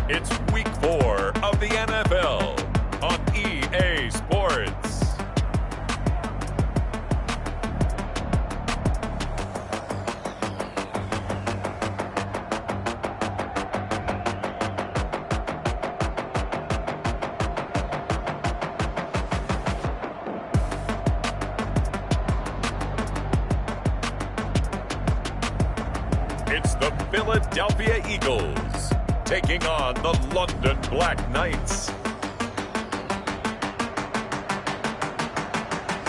It's week 4 of the NFL on EA Sports. It's the Philadelphia Eagles taking on the London BlackKnights.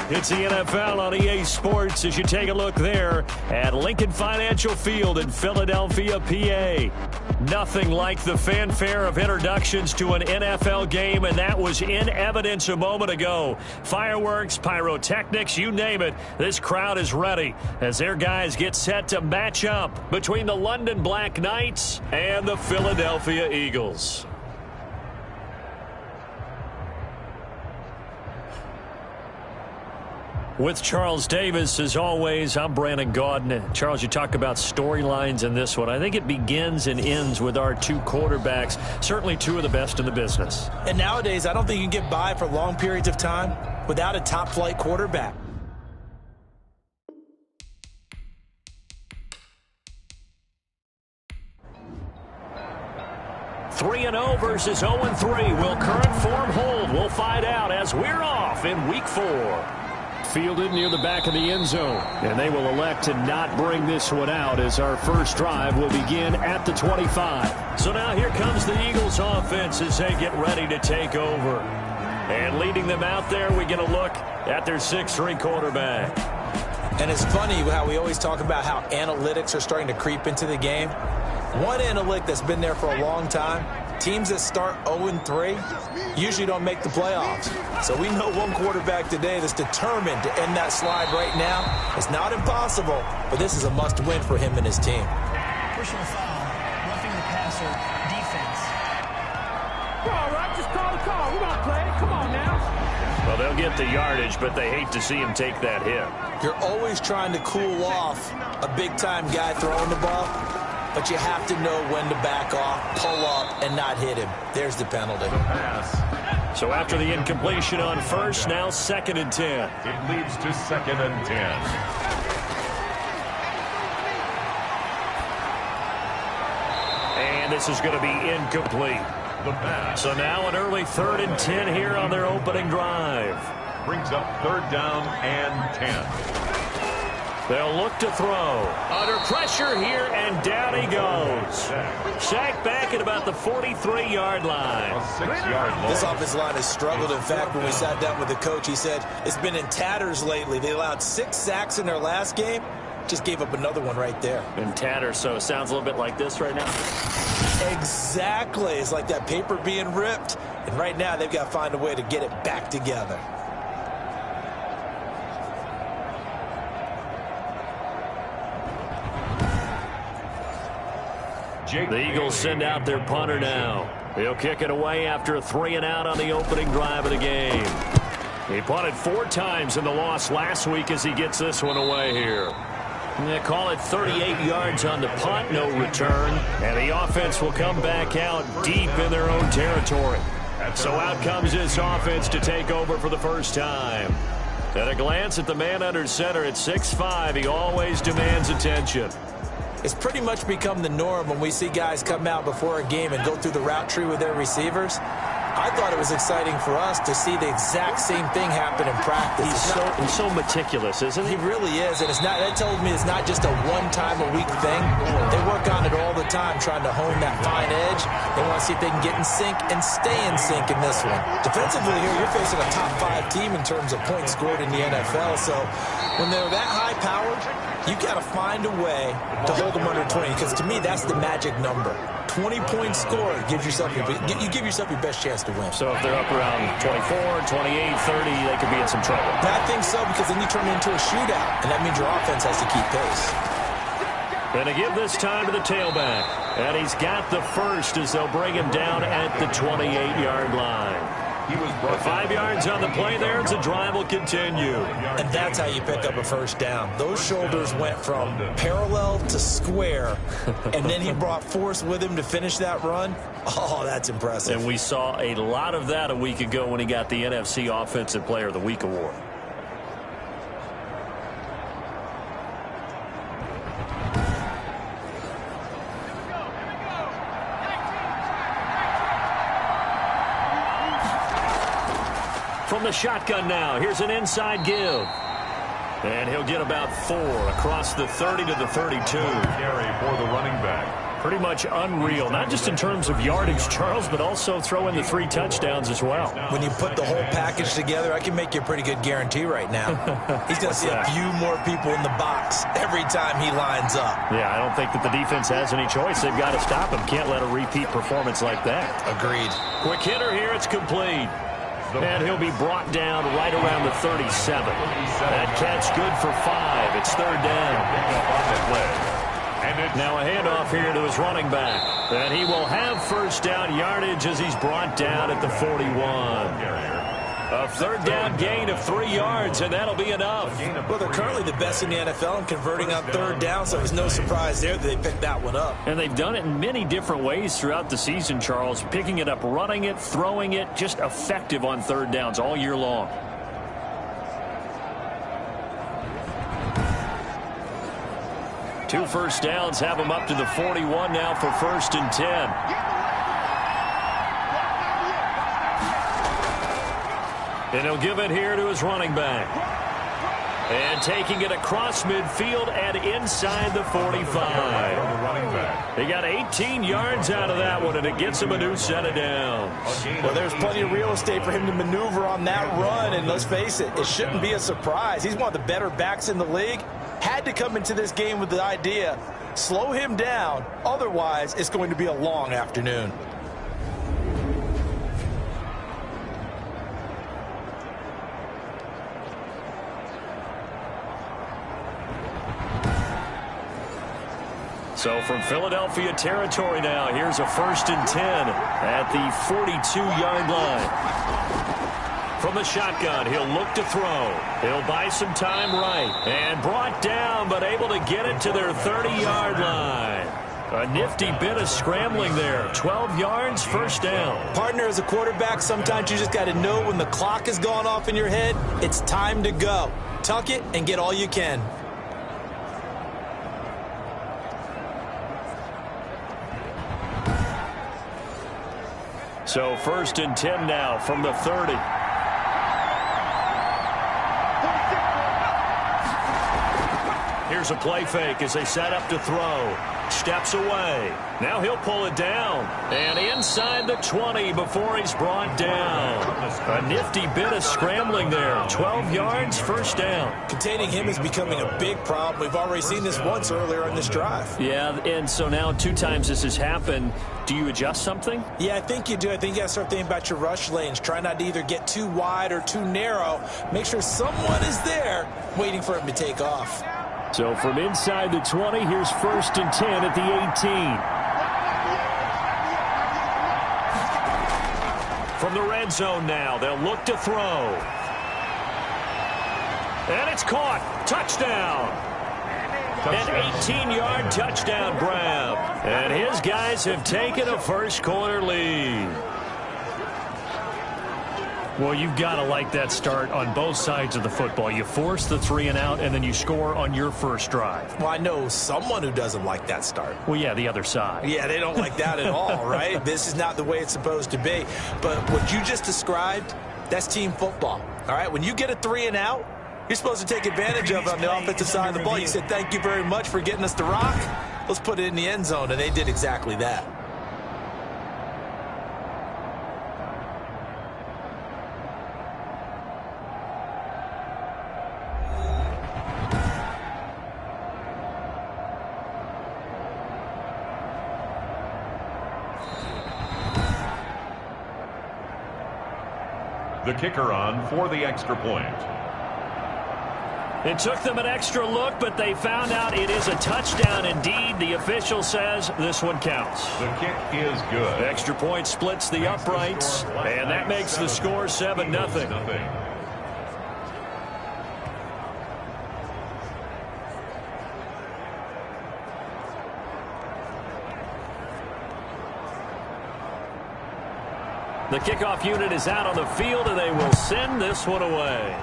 It's the NFL on EA Sports as you take a look there at Lincoln Financial Field in Philadelphia, PA. Nothing like the fanfare of introductions to an NFL game, and that was in evidence a moment ago. Fireworks, pyrotechnics, you name it. This crowd is ready as their guys get set to match up between the London BlackKnights and the Philadelphia Eagles. With Charles Davis, as always, I'm Brandon Gaudin. Charles, you talk about storylines in this one. I think it begins and ends with our two quarterbacks, certainly two of the best in the business. And nowadays, I don't think you can get by for long periods of time without a top-flight quarterback. Three 3-0 versus 0-3. Will current form hold? We'll find out as we're off in week 4. Fielded near the back of the end zone. And they will elect to not bring this one out as our first drive will begin at the 25. So now here comes the Eagles offense as they get ready to take over. And leading them out there, we get a look at their 6'3 quarterback. And it's funny how we always talk about how analytics are starting to creep into the game. One analytic that's been there for a long time, teams that start 0-3 usually don't make the playoffs. So we know one quarterback today that's determined to end that slide right now. It's not impossible, but this is a must-win for him and his team. Personal foul, roughing the passer, defense. All right, just call the call. We're going to play it. Come on now. Well, they'll get the yardage, but they hate to see him take that hit. You're always trying to cool off a big-time guy throwing the ball, but you have to know when to back off, pull up, and not hit him. There's the penalty. So after the incompletion on first, now 2nd and 10. It leads to 2nd and 10. And this is going to be incomplete. So now an early 3rd and 10 here on their opening drive. Brings up 3rd down and 10. They'll look to throw. Under pressure here, and down he goes. Sacked back at about the 43-yard line. A 6-yard line. This offensive line has struggled. In fact, when we sat down with the coach, he said it's been in tatters lately. They allowed 6 sacks in their last game. Just gave up another one right there. In tatters, so it sounds a little bit like this right now. Exactly. It's like that paper being ripped. And right now, they've got to find a way to get it back together. The Eagles send out their punter now. He'll kick it away after a 3-and-out on the opening drive of the game. He punted 4 times in the loss last week as he gets this one away here. They call it 38 yards on the punt, no return. And the offense will come back out deep in their own territory. So out comes this offense to take over for the first time. At a glance at the man under center at 6'5", he always demands attention. It's pretty much become the norm when we see guys come out before a game and go through the route tree with their receivers. I thought it was exciting for us to see the exact same thing happen in practice. He's so meticulous, isn't he? He really is, and that tells me it's not just a one-time-a-week thing. They work on it all the time, trying to hone that fine edge. They want to see if they can get in sync and stay in sync in this one. Defensively here, you're facing a top-5 team in terms of points scored in the NFL, so when they're that high-powered, you got to find a way to hold them under 20, because to me, that's the magic number. 20 points scored gives yourself you give yourself your best chance to win. So if they're up around 24, 28, 30, they could be in some trouble. I think so, because then you turn it into a shootout, and that means your offense has to keep pace. Going to give this time to the tailback. And he's got the first as they'll bring him down at the 28-yard line. With 5 yards on the play there, the drive will continue. And that's how you pick up a first down. Those shoulders went from parallel to square, and then he brought force with him to finish that run. Oh, that's impressive. And we saw a lot of that a week ago when he got the NFC Offensive Player of the Week award. From the shotgun now, here's an inside give. And he'll get about 4 across the 30 to the 32. Carry for the running back. Pretty much unreal, not just in terms of yardage, Charles, but also throw in the 3 touchdowns as well. When you put the whole package together, I can make you a pretty good guarantee right now. He's going to see a few more people in the box every time he lines up. Yeah, I don't think that the defense has any choice. They've got to stop him. Can't let a repeat performance like that. Agreed. Quick hitter here. It's complete. And he'll be brought down right around the 37. That catch good for 5. It's 3rd down. Now a handoff here to his running back. And he will have first down yardage as he's brought down at the 41. A 3rd down gain of 3 yards, and that'll be enough. Well, they're currently the best in the NFL in converting on 3rd down, so it's no surprise there that they picked that one up. And they've done it in many different ways throughout the season, Charles. Picking it up, running it, throwing it, just effective on 3rd downs all year long. Two first downs have him up to the 41 now for 1st and 10. And he'll give it here to his running back. And taking it across midfield and inside the 45. He got 18 yards out of that one, and it gets him a new set of downs. Well, there's plenty of real estate for him to maneuver on that run, and let's face it, it shouldn't be a surprise. He's one of the better backs in the league. Had to come into this game with the idea, slow him down, otherwise it's going to be a long afternoon. So from Philadelphia territory now, here's a 1st and 10 at the 42-yard line. From the shotgun, he'll look to throw. He'll buy some time right. And brought down, but able to get it to their 30-yard line. A nifty bit of scrambling there. 12 yards, 1st down. Partner, as a quarterback, sometimes you just got to know when the clock has gone off in your head, it's time to go. Tuck it and get all you can. So 1st and 10 now from the 30. Here's a play fake as they set up to throw. Steps away. Now he'll pull it down. And inside the 20 before he's brought down. A nifty bit of scrambling there. 12 yards, 1st down. Containing him is becoming a big problem. We've already seen this once earlier on this drive. Yeah, and so now 2 times this has happened. Do you adjust something? Yeah, I think you do. I think you got to start thinking about your rush lanes. Try not to either get too wide or too narrow. Make sure someone is there waiting for him to take off. So from inside the 20, here's 1st and 10 at the 18. From the red zone now, they'll look to throw. And it's caught. Touchdown. An 18-yard touchdown grab. And his guys have taken a first-quarter lead. Well, you've got to like that start on both sides of the football. You force the 3 and out, and then you score on your first drive. Well, I know someone who doesn't like that start. Well, yeah, the other side. Yeah, they don't like that at all, right? This is not the way it's supposed to be. But what you just described, that's team football, all right? When you get a 3 and out, you're supposed to take advantage of it on the offensive side of the ball. You said, thank you very much for getting us the rock. Let's put it in the end zone, and they did exactly that. The kicker on for the extra point. It took them an extra look, but they found out it is a touchdown indeed. The official says this one counts. The kick is good. Extra point splits the uprights, and that makes the score 7-0. The kickoff unit is out on the field, and they will send this one away.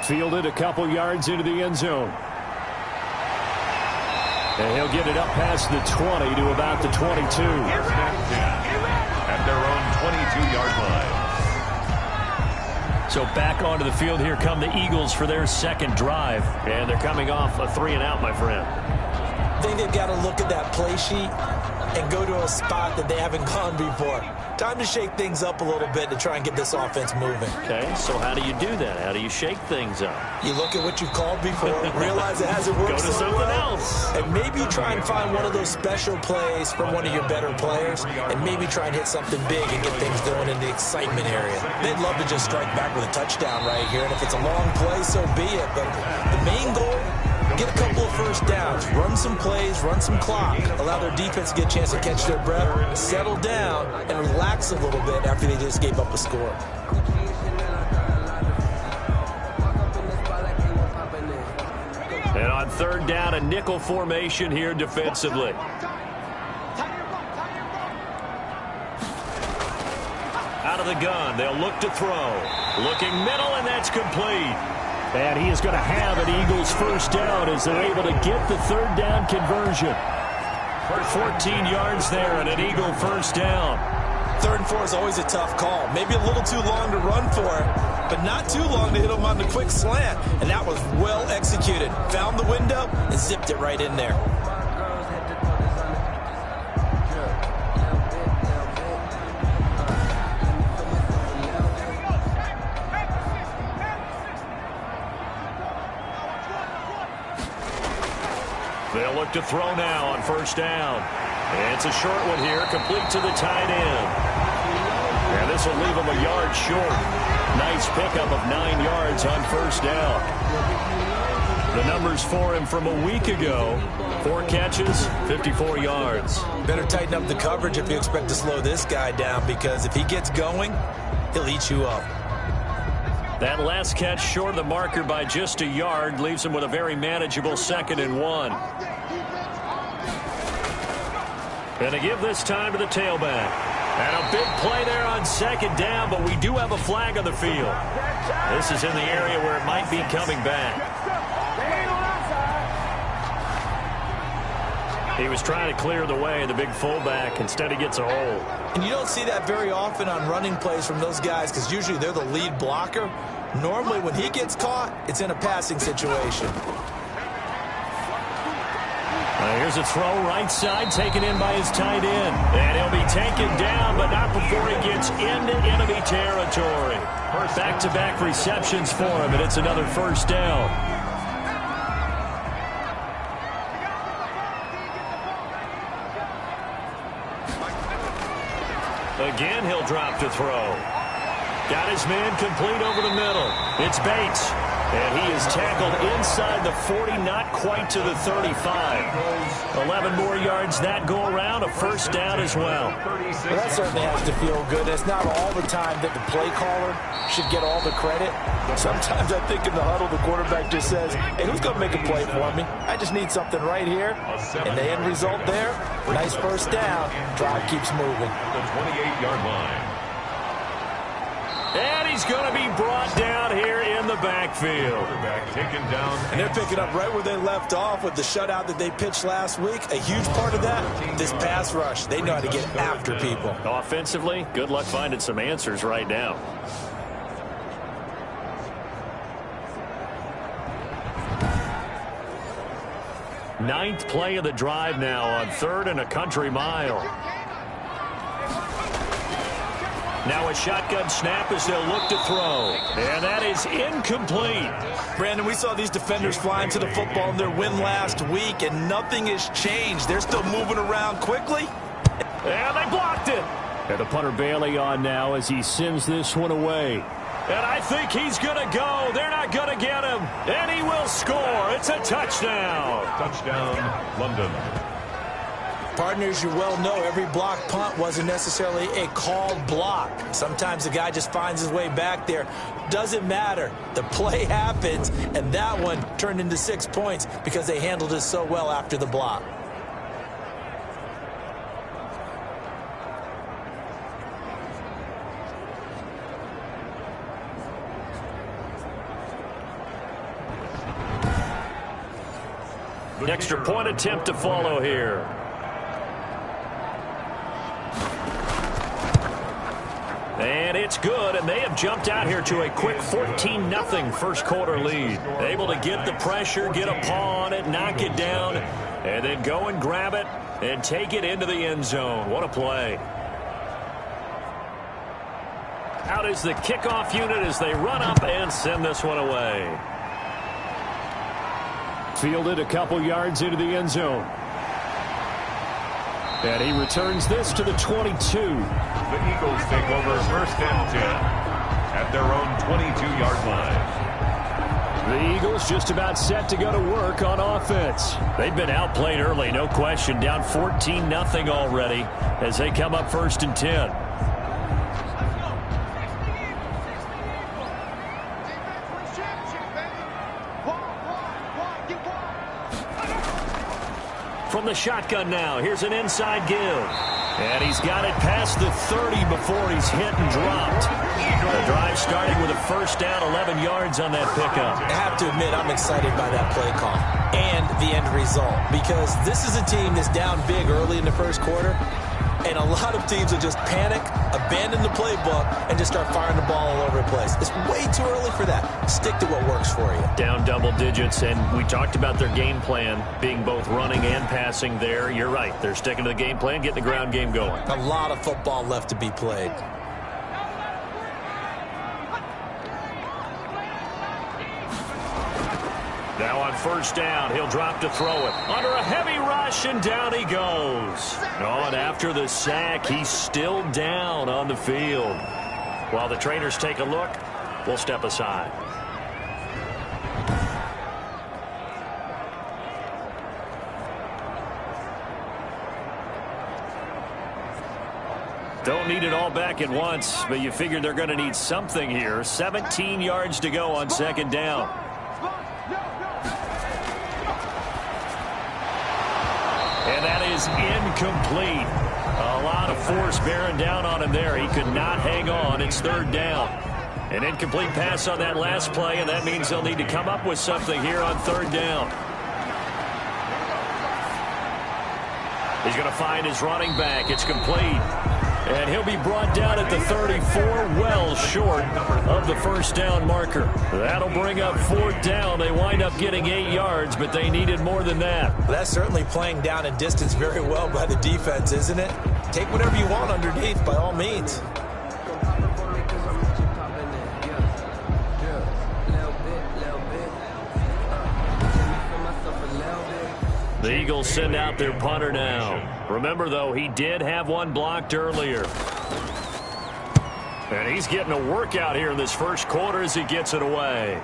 Fielded a couple yards into the end zone. And he'll get it up past the 20 to about the 22. At their own 22-yard line. So back onto the field here come the Eagles for their second drive. And they're coming off a 3-and-out, my friend. I think they've got to look at that play sheet and go to a spot that they haven't gone before. Time to shake things up a little bit to try and get this offense moving. Okay, so how do you do that? How do you shake things up? You look at what you've called before, realize it hasn't worked Go to so something well, else. and maybe try and find one of those special plays from one of your better players, and maybe try and hit something big and get things going in the excitement area. They'd love to just strike back with a touchdown right here, and if it's a long play, so be it. But the main goal, get a couple of first downs, run some plays, run some clock, allow their defense to get a chance to catch their breath, settle down, and relax a little bit after they just gave up a score. And on third down, a nickel formation here defensively. Out of the gun, they'll look to throw. Looking middle, and that's complete. And he is going to have an Eagles first down as they're able to get the third down conversion. 14 yards there and an Eagle first down. 3rd and 4 is always a tough call. Maybe a little too long to run for it, but not too long to hit him on the quick slant. And that was well executed. Found the window and zipped it right in there. They'll look to throw now on first down. And it's a short one here, complete to the tight end. And this will leave him a yard short. Nice pickup of 9 yards on first down. The numbers for him from a week ago: 4 catches, 54 yards. Better tighten up the coverage if you expect to slow this guy down, because if he gets going, he'll eat you up. That last catch short of the marker by just a yard leaves him with a very manageable 2nd and 1. And to give this time to the tailback. And a big play there on 2nd down, but we do have a flag on the field. This is in the area where it might be coming back. He was trying to clear the way, the big fullback. Instead, he gets a hold. And you don't see that very often on running plays from those guys, because usually they're the lead blocker. Normally, when he gets caught, it's in a passing situation. Here's a throw right side, taken in by his tight end. And he'll be taken down, but not before he gets into enemy territory. Back-to-back receptions for him, and it's another first down. Again, he'll drop to throw. Got his man complete over the middle. It's Bates. And he is tackled inside the 40, not quite to the 35. 11 more yards that go around, a first down as well. Well, that certainly has to feel good. It's not all the time that the play caller should get all the credit. Sometimes I think in the huddle, the quarterback just says, hey, who's going to make a play for me? I just need something right here. And the end result there, nice first down. Drive keeps moving. The 28-yard line. And he's going to be brought down here in the backfield. Taken down. And they're picking up right where they left off with the shutout that they pitched last week. A huge part of that, this pass rush. They know how to get after people. Offensively, good luck finding some answers right now. Ninth play of the drive now on 3rd and a country mile. Now a shotgun snap as they'll look to throw. And that is incomplete. Brandon, we saw these defenders flying to the football in their win last week, and nothing has changed. They're still moving around quickly. And they blocked it. And the punter Bailey on now as he sends this one away. And I think he's going to go. They're not going to get him. And he will score. It's a touchdown. Touchdown, London. Partners, you well know every block punt wasn't necessarily a called block. Sometimes the guy just finds his way back there. Doesn't matter. The play happens, and that one turned into 6 points because they handled it so well after the block. Extra point attempt to follow here. And it's good, and they have jumped out here to a quick 14-0 first quarter lead. Able to get the pressure, get a paw on it, knock it down, and then go and grab it and take it into the end zone. What a play. Out is the kickoff unit as they run up and send this one away. Fielded a couple yards into the end zone. And he returns this to the 22. The Eagles take over 1st and 10 at their own 22-yard line. The Eagles just about set to go to work on offense. They've been outplayed early, no question. Down 14-0 already as they come up 1st and 10. From the shotgun now, here's an inside give. And he's got it past the 30 before he's hit and dropped. The drive starting with a 1st down, 11 yards on that pickup. I have to admit, I'm excited by that play call and the end result, because this is a team that's down big early in the first quarter, and a lot of teams will just panic, abandon the playbook, and just start firing the ball all over the place. It's way too early for that. Stick to what works for you. Down double digits, and we talked about their game plan being both running and passing there. You're right. They're sticking to the game plan, getting the ground game going. A lot of football left to be played. Now on 1st down, he'll drop to throw it. Under a heavy rush, and down he goes. Oh, and after the sack, he's still down on the field. While the trainers take a look, we'll step aside. Don't need it all back at once, but you figure they're going to need something here. 17 yards to go on 2nd down. And that is incomplete. A lot of force bearing down on him there. He could not hang on. It's 3rd down. An incomplete pass on that last play, and that means they'll need to come up with something here on 3rd down. He's going to find his running back. It's complete. And he'll be brought down at the 34, well short of the 1st down marker. That'll bring up 4th down. They wind up getting 8 yards, but they needed more than that. Well, that's certainly playing down in distance very well by the defense, isn't it? Take whatever you want underneath, by all means. The Eagles send out their punter now. Remember, though, he did have one blocked earlier. And he's getting a workout here in this first quarter as he gets it away.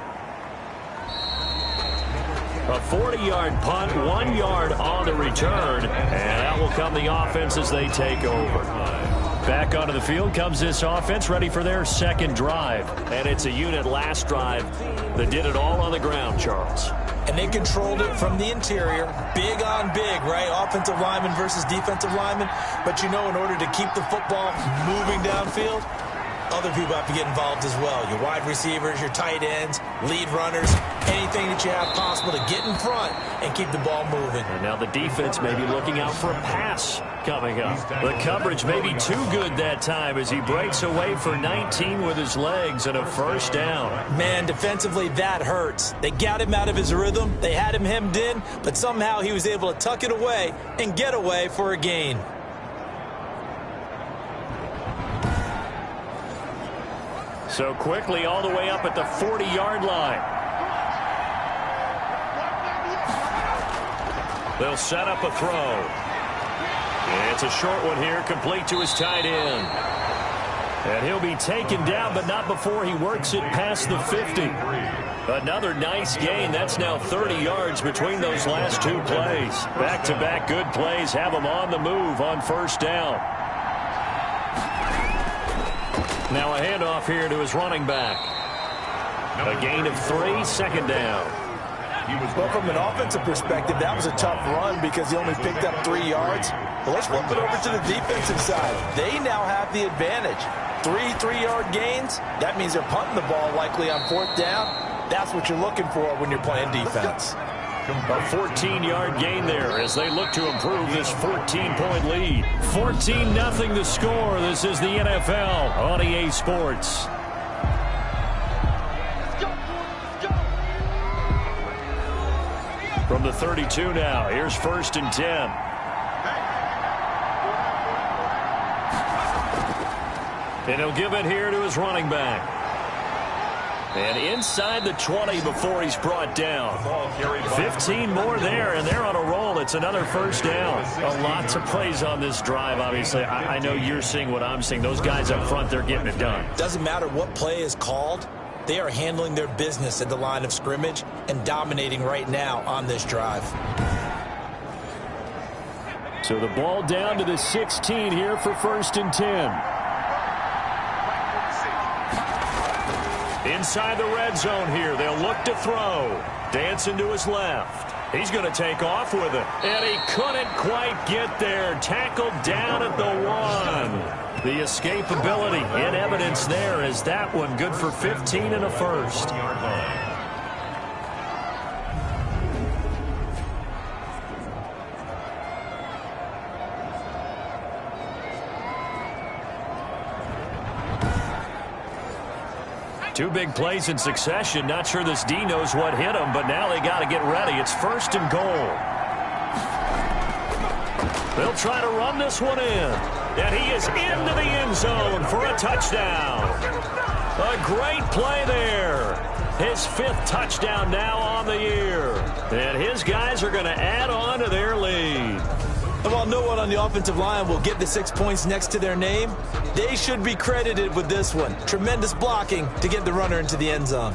A 40-yard punt, 1 yard on the return. And that will come the offense as they take over. Back onto the field comes this offense, ready for their 2nd drive. And it's a unit last drive that did it all on the ground, Charles. And they controlled it from the interior. Big on big, right? Offensive lineman versus defensive lineman. But you know, in order to keep the football moving downfield, other people have to get involved as well. Your wide receivers, your tight ends, lead runners, anything that you have possible to get in front and keep the ball moving. And now the defense may be looking out for a pass coming up. The coverage may be too good that time as he breaks away for 19 with his legs and a 1st down. Man, defensively, that hurts. They got him out of his rhythm. They had him hemmed in, but somehow he was able to tuck it away and get away for a gain. So quickly all the way up at the 40-yard line. They'll set up a throw. It's a short one here, complete to his tight end. And he'll be taken down, but not before he works it past the 50. Another nice gain. That's now 30 yards between those last two plays. Back-to-back good plays have him on the move on first down. Now a handoff here to his running back. A gain of 3, second down. Well, from an offensive perspective, that was a tough run because he only picked up 3 yards. But let's flip it over to the defensive side. They now have the advantage. 3 3-yard gains. That means they're punting the ball likely on fourth down. That's what you're looking for when you're playing defense. A 14-yard gain there as they look to improve this 14-point lead. 14-0 the score. This is the NFL on EA Sports. From the 32 now, here's first and 10. And he'll give it here to his running back. And inside the 20 before he's brought down. 15 more there, and they're on a roll. It's another first down. Lots of plays on this drive, obviously. I know you're seeing what I'm seeing. Those guys up front, they're getting it done. Doesn't matter what play is called. They are handling their business at the line of scrimmage and dominating right now on this drive. So the ball down to the 16 here for first and 10. Inside the red zone here, they'll look to throw. Dancing to his left. He's going to take off with it. And he couldn't quite get there. Tackled down at the 1. The escapability in evidence there is that one good for 15 and a first. Two big plays in succession. Not sure this D knows what hit him, but now they got to get ready. It's first and goal. They'll try to run this one in. And he is into the end zone for a touchdown. A great play there. His 5th touchdown now on the year. And his guys are going to add on to their lead. And while no one on the offensive line will get the 6 points next to their name, they should be credited with this one. Tremendous blocking to get the runner into the end zone.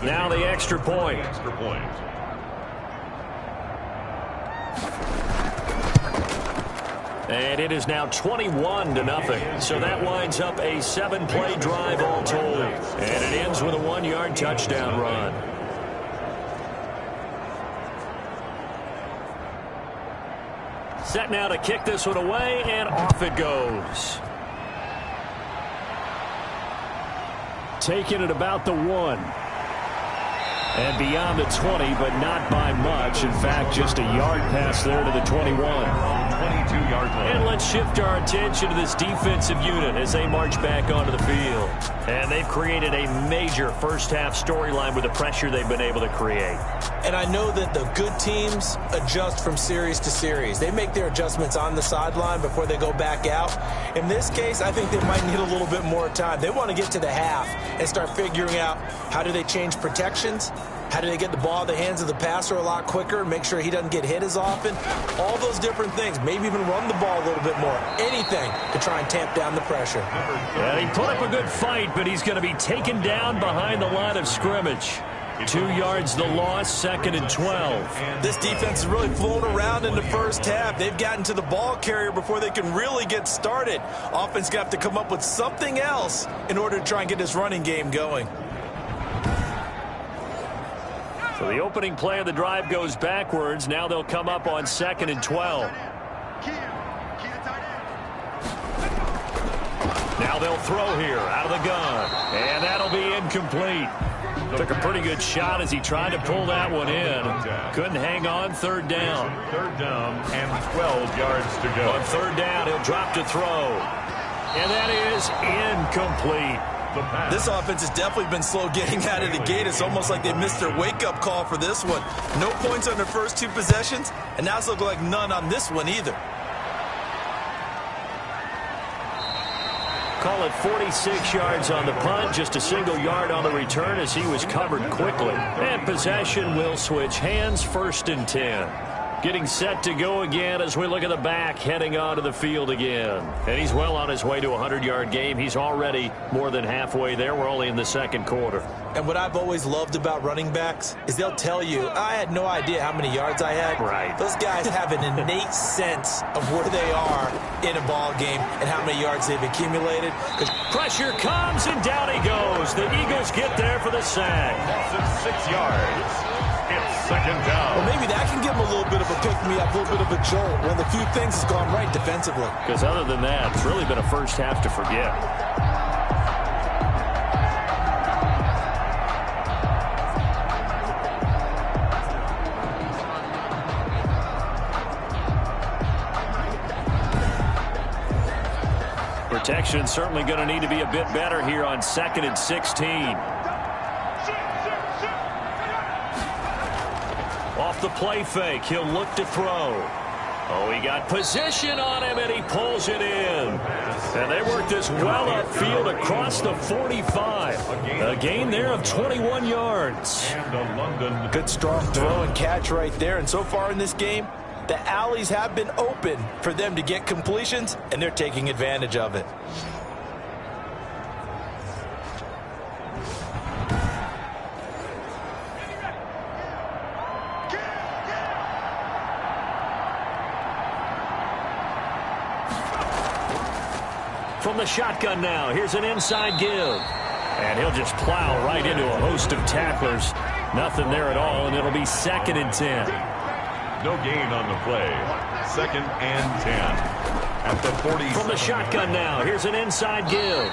Now the extra point. And it is now 21-0. So that winds up a 7-play drive all told. And it ends with a 1-yard touchdown run. Set now to kick this one away, and off it goes. Taking it about the 1. And beyond the 20, but not by much. In fact, just a yard pass there to the 21. 22-yard line. And let's shift our attention to this defensive unit as they march back onto the field. And they've created a major first-half storyline with the pressure they've been able to create. And I know that the good teams adjust from series to series. They make their adjustments on the sideline before they go back out. In this case, I think they might need a little bit more time. They want to get to the half and start figuring out how do they change protections, how do they get the ball in the hands of the passer a lot quicker, make sure he doesn't get hit as often, all those different things. Maybe even run the ball a little bit more. Anything to try and tamp down the pressure. Yeah, he put up a good fight, but he's going to be taken down behind the line of scrimmage. 2 yards the loss, 2nd and 12. This defense is really flown around in the first half. They've gotten to the ball carrier before they can really get started. Offense got to come up with something else in order to try and get this running game going. So the opening play of the drive goes backwards. Now they'll come up on 2nd and 12. Now they'll throw here out of the gun. And that'll be incomplete. Took a pretty good shot as he tried to pull that one in. Couldn't hang on. 3rd down. 3rd down and 12 yards to go. On 3rd down, he'll drop to throw. And that is incomplete. This offense has definitely been slow getting out of the gate. It's almost like they missed their wake-up call for this one. No points on their first 2 possessions, and now it's looking like none on this one either. Call it 46 yards on the punt, just a single yard on the return as he was covered quickly. And possession will switch hands, 1st and 10. Getting set to go again as we look at the back heading onto the field again. And he's well on his way to a 100-yard game. He's already more than halfway there. We're only in the 2nd quarter. And what I've always loved about running backs is they'll tell you, I had no idea how many yards I had. Right. Those guys have an innate sense of where they are in a ball game and how many yards they've accumulated. Pressure comes, and down he goes. The Eagles get there for the sack. Loss of 6 yards. It's 2nd down. Well, maybe that can give them a little bit of a pick-me-up, a little bit of a jolt. One of the few things has gone right defensively. Because other than that, it's really been a first half to forget. Protection certainly going to need to be a bit better here on 2nd and 16. Off the play fake, he'll look to throw. Oh, he got position on him, and he pulls it in. And they work this well upfield across the 45. A gain there of 21 yards. Good strong throw and catch right there. And so far in this game, the alleys have been open for them to get completions, and they're taking advantage of it. From the shotgun now, here's an inside give. And he'll just plow right into a host of tacklers. Nothing there at all, and it'll be 2nd and 10. No gain on the play. 2nd and 10. At the 40. From the shotgun now, here's an inside give.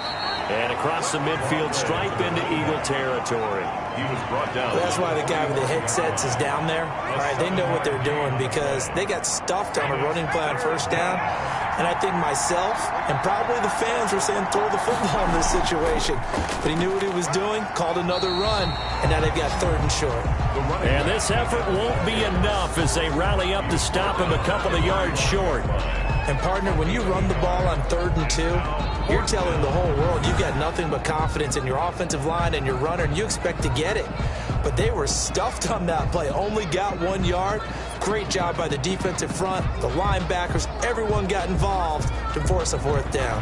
And across the midfield stripe into Eagle territory. He was brought down. That's why the guy with the headsets is down there. All right, they know what they're doing because they got stuffed on a running play on 1st down. And I think myself and probably the fans were saying throw the football in this situation. But he knew what he was doing, called another run, and now they've got 3rd and short. And this effort won't be enough as they rally up to stop him a couple of yards short. And, partner, when you run the ball on 3rd and 2, you're telling the whole world you've got nothing but confidence in your offensive line and your runner, and you expect to get it. But they were stuffed on that play, only got 1 yard. Great job by the defensive front, the linebackers, everyone got involved to force a 4th down.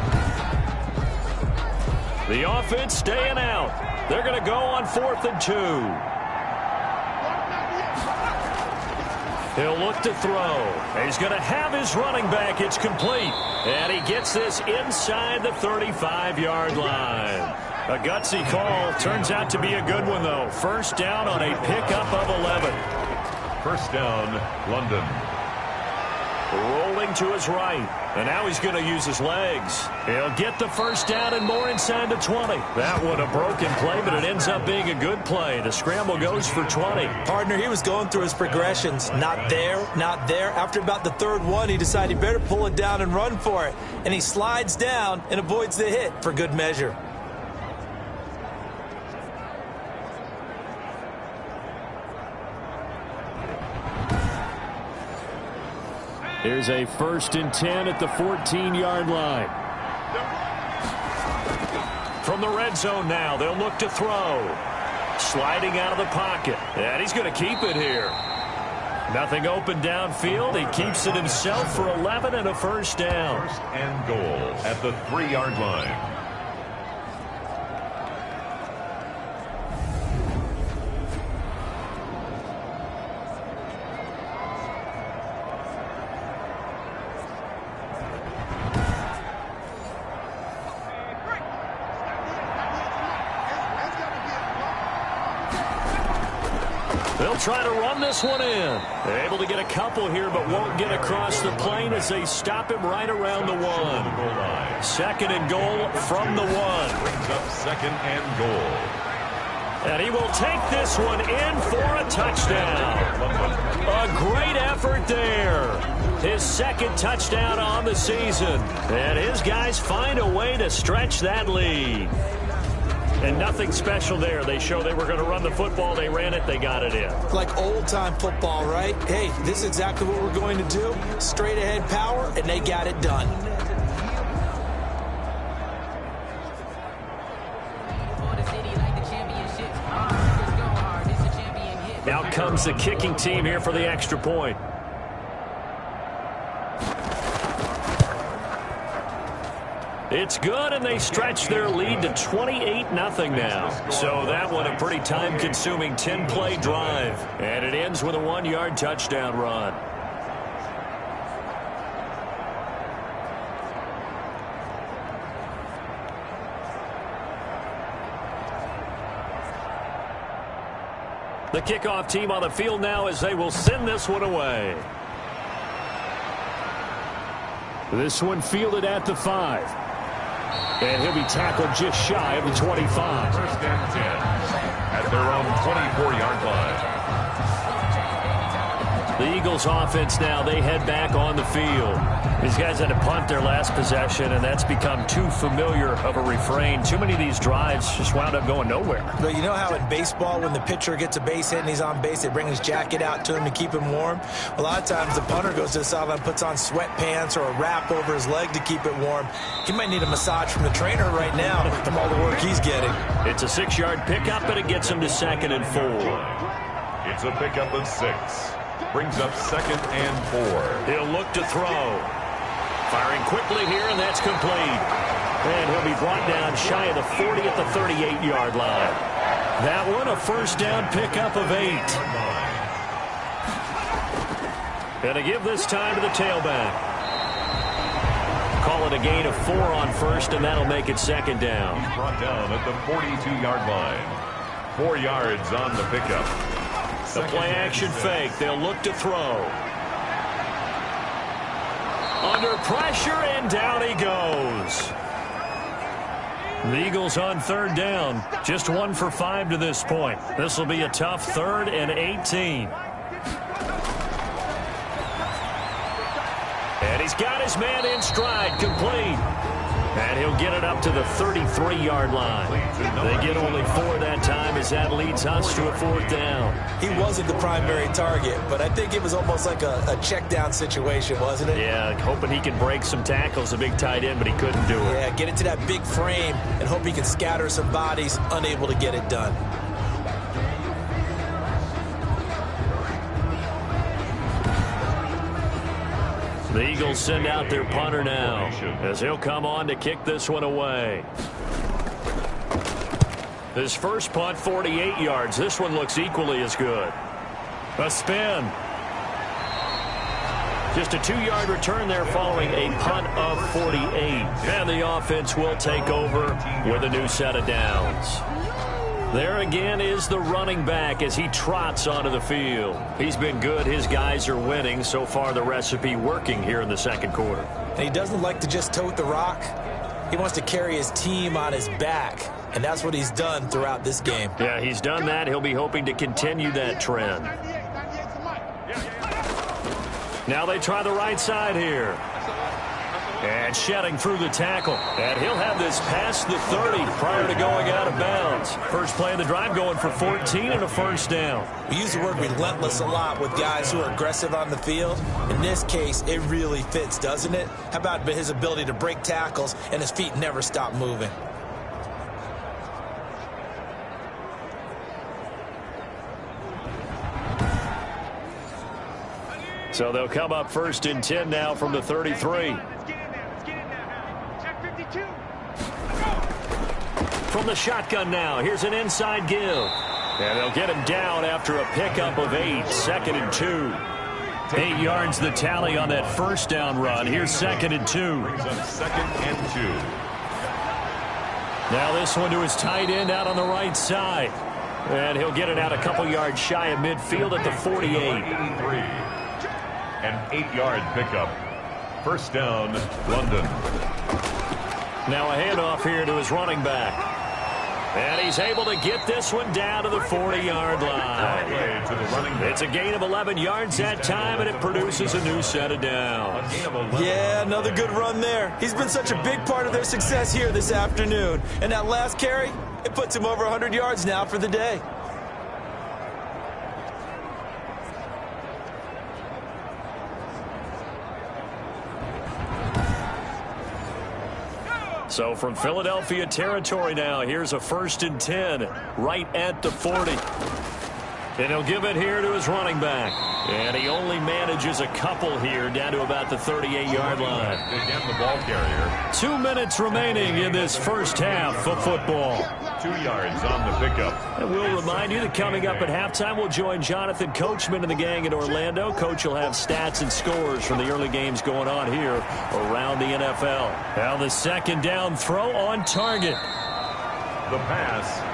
The offense staying out. They're going to go on 4th and 2. He'll look to throw. He's going to have his running back. It's complete. And he gets this inside the 35-yard line. A gutsy call. Turns out to be a good one, though. 1st down on a pickup of 11. 1st down, London. Rolling to his right. And now he's going to use his legs. He'll get the 1st down and more inside the 20. That one a broken play, but it ends up being a good play. The scramble goes for 20. Partner, he was going through his progressions. Not there, not there. After about the 3rd one, he decided he better pull it down and run for it. And he slides down and avoids the hit for good measure. Here's a 1st and 10 at the 14-yard line. From the red zone now, they'll look to throw. Sliding out of the pocket. And he's going to keep it here. Nothing open downfield. He keeps it himself for 11 and a 1st down. 1st and goal at the 3-yard line. They'll try to run this one in. They're able to get a couple here, but won't get across the plane as they stop him right around the 1. 2nd and goal from the 1. Brings up 2nd and goal. And he will take this one in for a touchdown. A great effort there. His 2nd touchdown on the season. And his guys find a way to stretch that lead. And nothing special there. They show they were going to run the football. They ran it. They got it in. Like old-time football, right? Hey, this is exactly what we're going to do. Straight-ahead power, and they got it done. comes the kicking team here for the extra point. It's good, and they stretch their lead to 28-0 now. So that one a pretty time-consuming 10-play drive. And it ends with a 1-yard touchdown run. The kickoff team on the field now as they will send this one away. This one fielded at the 5. And he'll be tackled just shy of the 25. First and 10 at their own 24-yard line. The Eagles offense now, they head back on the field. These guys had to punt their last possession, and that's become too familiar of a refrain. Too many of these drives just wound up going nowhere. But you know how in baseball, when the pitcher gets a base hit and he's on base, they bring his jacket out to him to keep him warm? A lot of times the punter goes to the sideline, puts on sweatpants or a wrap over his leg to keep it warm. He might need a massage from the trainer right now from all the work he's getting. It's a 6-yard pickup, and it gets him to 2nd and 4. It's a pickup of 6. Brings up 2nd and 4. He'll look to throw. Firing quickly here, and that's complete. And he'll be brought down shy of the 40 at the 38-yard line. That one, a first down pickup of 8. And to give this time to the tailback. Call it a gain of 4 on first, and that'll make it 2nd down. He's brought down at the 42-yard line. 4 yards on the pickup. The play-action fake. They'll look to throw. Under pressure, and down he goes. The Eagles on 3rd down. Just 1 for 5 to this point. This will be a tough 3rd and 18. And he's got his man in stride, complete. And he'll get it up to the 33-yard line. They get only 4 that time as that leads us to a 4th down. He wasn't the primary target, but I think it was almost like a check down situation, wasn't it? Yeah, hoping he can break some tackles, a big tight end, but he couldn't do it. Yeah, get it to that big frame and hope he can scatter some bodies, unable to get it done. The Eagles send out their punter now as he'll come on to kick this one away. His first punt, 48 yards. This one looks equally as good. A spin. Just a 2-yard return there following a punt of 48. And the offense will take over with a new set of downs. There again is the running back as he trots onto the field. He's been good. His guys are winning. So far, the recipe working here in the 2nd quarter. And he doesn't like to just tote the rock. He wants to carry his team on his back, and that's what he's done throughout this game. Yeah, he's done that. He'll be hoping to continue that trend. Now they try the right side here. And shedding through the tackle. And he'll have this past the 30 prior to going out of bounds. First play of the drive going for 14 and a first down. We use the word relentless a lot with guys who are aggressive on the field. In this case, it really fits, doesn't it? How about his ability to break tackles and his feet never stop moving? So they'll come up 1st and 10 now from the 33. From the shotgun now, here's an inside give. And they'll get him down after a pickup of 8, 2nd and 2. 8 yards the tally on that first down run. Here's 2nd and 2. Brings up 2nd and 2. Now this one to his tight end out on the right side. And he'll get it out a couple yards shy of midfield at the 48. An 8-yard pickup. First down, London. Now a handoff here to his running back. And he's able to get this one down to the 40-yard line. It's a gain of 11 yards that time, and it produces a new set of downs. Yeah, another good run there. He's been such a big part of their success here this afternoon. And that last carry, it puts him over 100 yards now for the day. So from Philadelphia territory now, here's a 1st and 10 right at the 40. And he'll give it here to his running back. And he only manages a couple here down to about the 38-yard line. Again, the ball carrier. 2 minutes remaining in this first half of football. 2 yards on the pickup. And we'll remind you that coming up at halftime, we'll join Jonathan Coachman and the gang in Orlando. Coach will have stats and scores from the early games going on here around the NFL. Now the second down throw on target. The pass.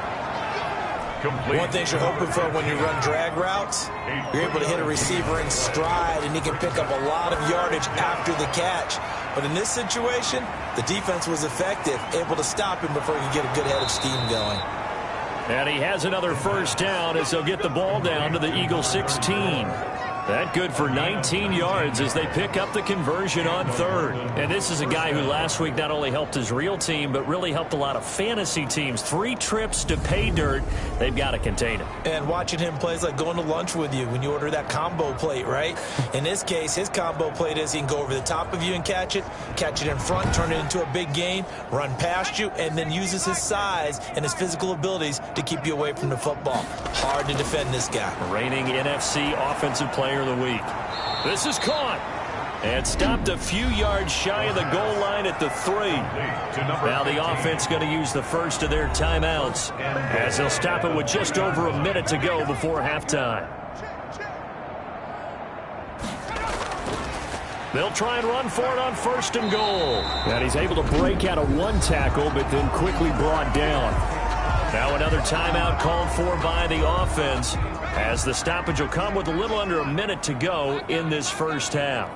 Complete. One thing you're hoping for when you run drag routes, you're able to hit a receiver in stride, and he can pick up a lot of yardage after the catch. But in this situation, the defense was effective, able to stop him before he could get a good head of steam going. And he has another first down as they'll get the ball down to the Eagle 16. That good for 19 yards as they pick up the conversion on third. And this is a guy who last week not only helped his real team, but really helped a lot of fantasy teams. 3 trips to pay dirt. They've got to contain him. And watching him play is like going to lunch with you when you order that combo plate, right? In this case, his combo plate is he can go over the top of you and catch it in front, turn it into a big gain, run past you, and then uses his size and his physical abilities to keep you away from the football. Hard to defend this guy. Reigning NFC Offensive Player of the Week. This is caught and stopped a few yards shy of the goal line at the 3. Now the offense going to use the first of their timeouts as they'll stop it with just over a minute to go before halftime. They'll try and run for it on first and goal. And he's able to break out of one tackle, but then quickly brought down. Now another timeout called for by the offense as the stoppage will come with a little under a minute to go in this first half.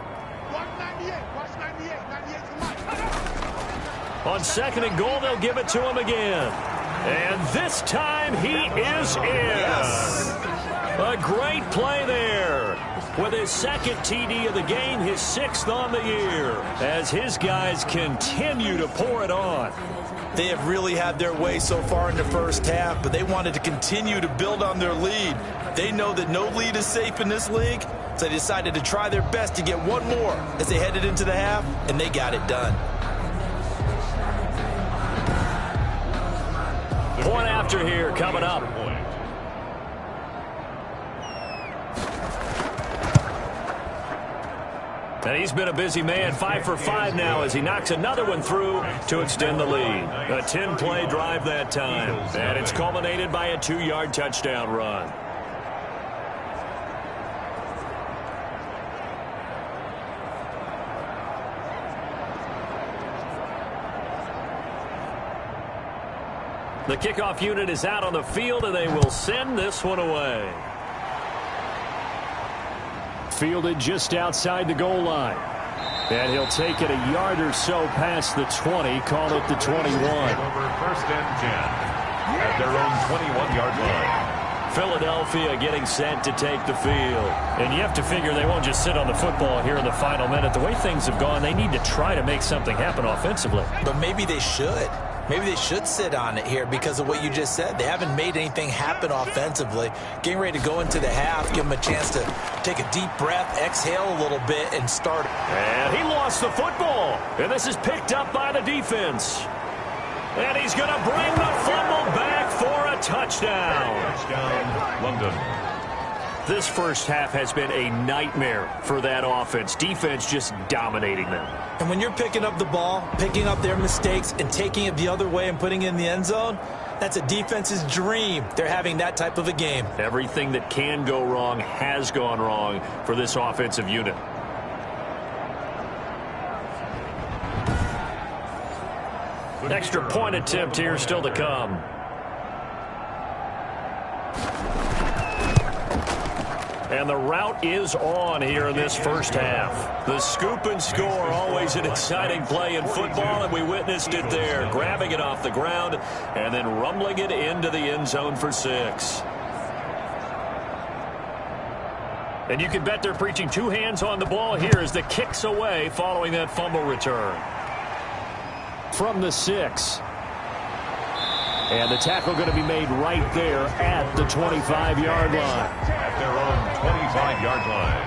On second and goal, they'll give it to him again. And this time he is in. Yes. A great play there. With his second TD of the game, his 6th on the year, as his guys continue to pour it on. They have really had their way so far in the first half, but they wanted to continue to build on their lead. They know that no lead is safe in this league, so they decided to try their best to get one more as they headed into the half, and they got it done. Point after here coming up. And he's been a busy man, 5 for 5 now as he knocks another one through to extend the lead. A 10-play drive that time. And it's culminated by a 2-yard touchdown run. The kickoff unit is out on the field, and they will send this one away. Fielded just outside the goal line. And he'll take it a yard or so past the 20, call it the 21. Over first and 10 at their own 21-yard line. Philadelphia getting set to take the field. And you have to figure they won't just sit on the football here in the final minute. The way things have gone, they need to try to make something happen offensively. But maybe they should. Maybe they should sit on it here because of what you just said. They haven't made anything happen offensively. Getting ready to go into the half, give them a chance to take a deep breath, exhale a little bit, and start. And he lost the football. And this is picked up by the defense. And he's going to bring the fumble back for a touchdown. Touchdown, London. This first half has been a nightmare for that offense. Defense just dominating them. And when you're picking up the ball, picking up their mistakes, and taking it the other way and putting it in the end zone, that's a defense's dream. They're having that type of a game. Everything that can go wrong has gone wrong for this offensive unit. Extra point attempt here still to come. And the route is on here in this first half. The scoop and score, always an exciting play in football, and we witnessed it there. Grabbing it off the ground and then rumbling it into the end zone for 6. And you can bet they're preaching 2 hands on the ball here as the kick's away following that fumble return. From the 6. And the tackle going to be made right there at the 25-yard line. At their own 25-yard line.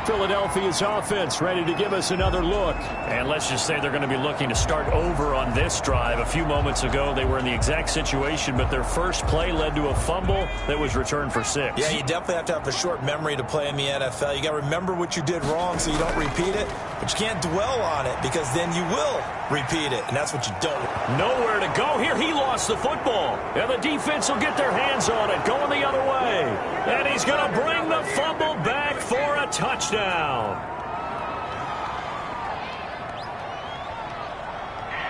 Philadelphia's offense ready to give us another look. And let's just say they're going to be looking to start over on this drive. A few moments ago, they were in the exact situation, but their first play led to a fumble that was returned for 6. Yeah, you definitely have to have a short memory to play in the NFL. You got to remember what you did wrong so you don't repeat it, but you can't dwell on it because then you will repeat it, and that's what you don't. Nowhere to go here. He lost the football, and the defense will get their hands on it, going the other way. And he's going to bring the fumble back for a touchdown.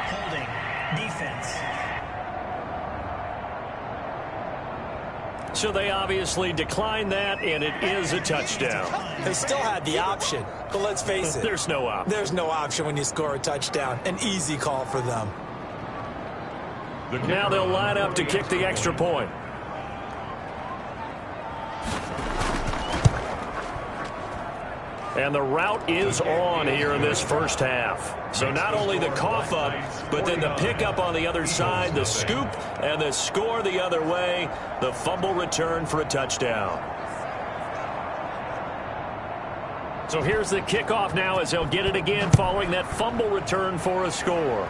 Holding. Defense. So they obviously declined that, and it is a touchdown. They still had the option, but let's face it. There's no option. There's no option when you score a touchdown. An easy call for them. Now they'll line up to kick the extra point. And the route is on here in this first half. So not only the cough up, but then the pickup on the other side, the scoop, and the score the other way. The fumble return for a touchdown. So here's the kickoff now as they'll get it again following that fumble return for a score.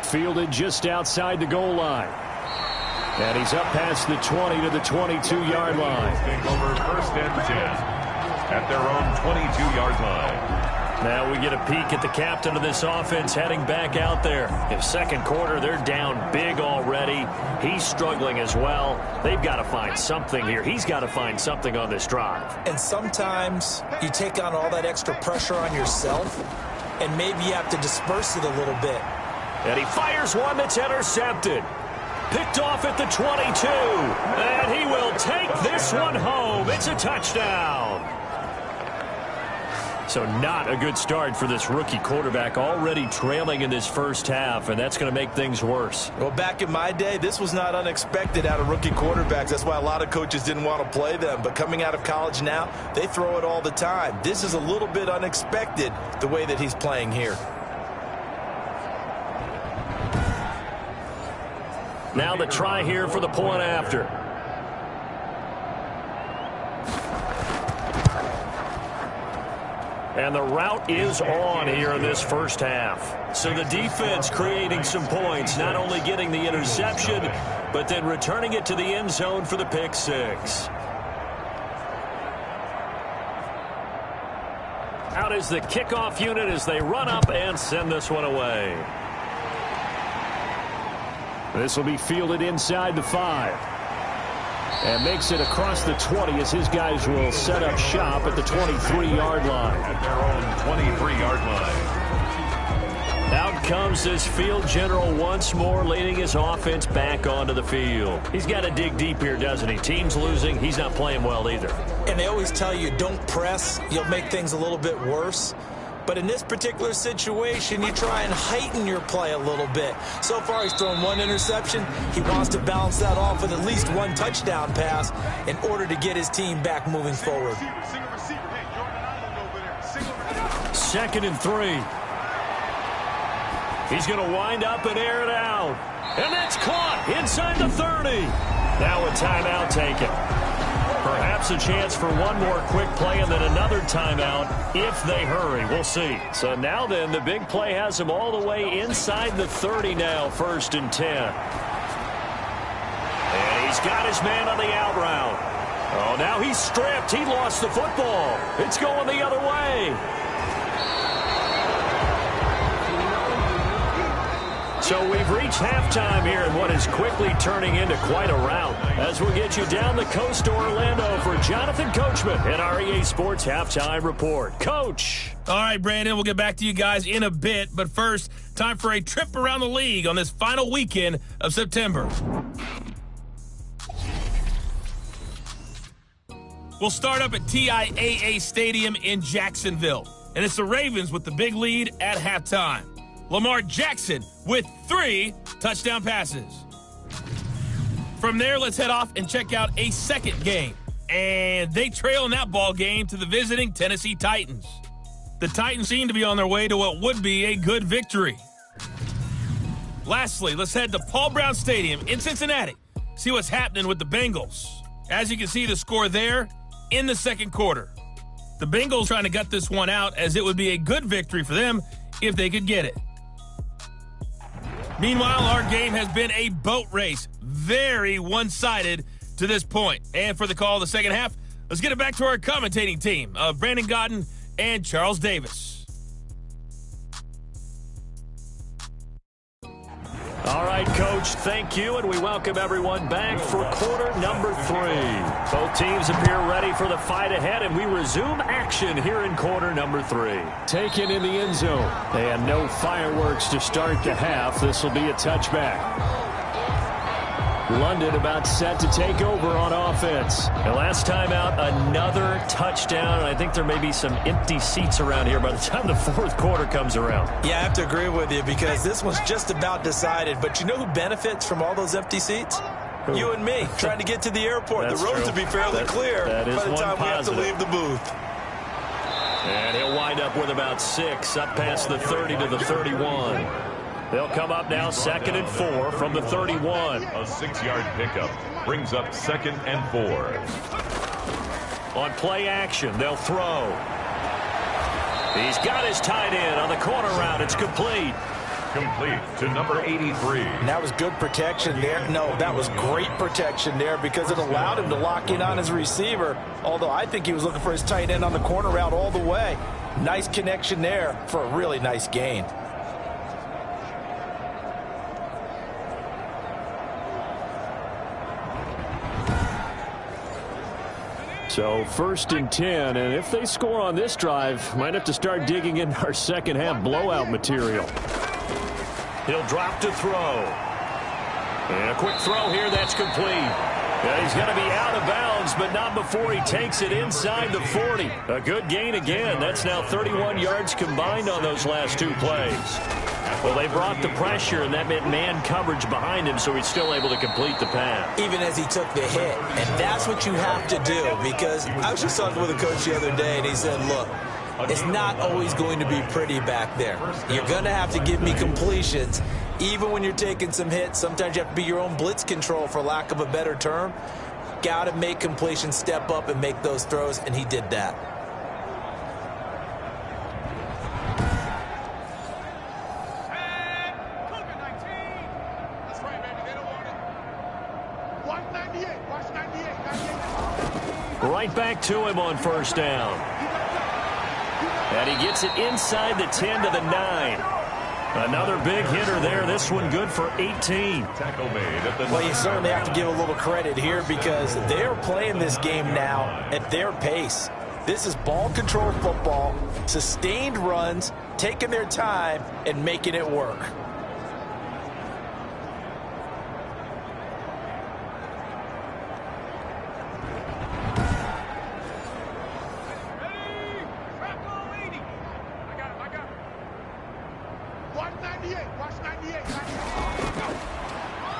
Fielded just outside the goal line. And he's up past the 20 to the 22-yard line. Over first and 10. At their own 22-yard line. Now we get a peek at the captain of this offense heading back out there. In second quarter, they're down big already. He's struggling as well. They've got to find something here. He's got to find something on this drive. And sometimes you take on all that extra pressure on yourself, and maybe you have to disperse it a little bit. And he fires one that's intercepted. Picked off at the 22. And he will take this one home. It's a touchdown. So not a good start for this rookie quarterback, already trailing in this first half, and that's going to make things worse. Well, back in my day, this was not unexpected out of rookie quarterbacks. That's why a lot of coaches didn't want to play them. But coming out of college now, they throw it all the time. This is a little bit unexpected, the way that he's playing here. Now the try here for the point after. And the route is on here in this first half. So the defense creating some points, not only getting the interception, but then returning it to the end zone for the pick six. Out is the kickoff unit as they run up and send this one away. This will be fielded inside the 5. And makes it across the 20 as his guys will set up shop at the 23-yard line. At their own 23-yard line. Out comes this field general once more, leading his offense back onto the field. He's got to dig deep here, doesn't he? Team's losing. He's not playing well either. And they always tell you, don't press. You'll make things a little bit worse. But in this particular situation, you try and heighten your play a little bit. So far, he's thrown one interception. He wants to balance that off with at least one touchdown pass in order to get his team back moving forward. 2nd and 3. He's going to wind up and air it out. And that's caught inside the 30. Now a timeout taken. Perhaps a chance for one more quick play and then another timeout if they hurry. We'll see. So now then, the big play has him all the way inside the 30 now, 1st and 10. And he's got his man on the out route. Oh, now he's stripped. He lost the football. It's going the other way. So we've reached halftime here in what is quickly turning into quite a rout. As we'll get you down the coast to Orlando for Jonathan Coachman and our EA Sports Halftime Report. Coach. All right, Brandon, we'll get back to you guys in a bit. But first, time for a trip around the league on this final weekend of September. We'll start up at TIAA Stadium in Jacksonville. And it's the Ravens with the big lead at halftime. Lamar Jackson with 3 touchdown passes. From there, let's head off and check out a second game. And they trail in that ball game to the visiting Tennessee Titans. The Titans seem to be on their way to what would be a good victory. Lastly, let's head to Paul Brown Stadium in Cincinnati. See what's happening with the Bengals. As you can see, the score there in the second quarter. The Bengals trying to gut this one out, as it would be a good victory for them if they could get it. Meanwhile, our game has been a boat race. Very one-sided to this point. And for the call of the second half, let's get it back to our commentating team of Brandon Godden and Charles Davis. All right, Coach, thank you, and we welcome everyone back for quarter number 3. Both teams appear ready for the fight ahead, and we resume action here in quarter number 3. Taken in the end zone, and no fireworks to start the half. This will be a touchback. London about set to take over on offense. And last time out, another touchdown. And I think there may be some empty seats around here by the time the fourth quarter comes around. Yeah, I have to agree with you because this one's just about decided. But you know who benefits from all those empty seats? Who? You and me, trying to get to the airport. The roads will be fairly clear by the time we have to leave the booth. And he'll wind up with about 6 up past the 30 to the 31. They'll come up now 2nd and 4 from the 31. A 6-yard pickup brings up 2nd and 4. On play action, they'll throw. He's got his tight end on the corner route. It's complete. Complete to number 83. And that was good protection there. No, that was great protection there because it allowed him to lock in on his receiver. Although I think he was looking for his tight end on the corner route all the way. Nice connection there for a really nice gain. So 1st and 10, and if they score on this drive, might have to start digging in our second half blowout material. He'll drop to throw. And a quick throw here, that's complete. Yeah, he's going to be out of bounds, but not before he takes it inside the 40. A good gain again. That's now 31 yards combined on those last 2 plays. Well, they brought the pressure, and that meant man coverage behind him, so he's still able to complete the pass. Even as he took the hit. And that's what you have to do, because I was just talking with a coach the other day, and he said, look, it's not always going to be pretty back there. You're going to have to give me completions. Even when you're taking some hits, sometimes you have to be your own blitz control, for lack of a better term. Got to make completions, step up, and make those throws, and he did that. Right back to him on 1st down. And he gets it inside the 10 to the 9. Another big hitter there. This one good for 18. Tackle made at the well, you certainly have to give a little credit here because they're playing this game now at their pace. This is ball control football, sustained runs, taking their time, and making it work.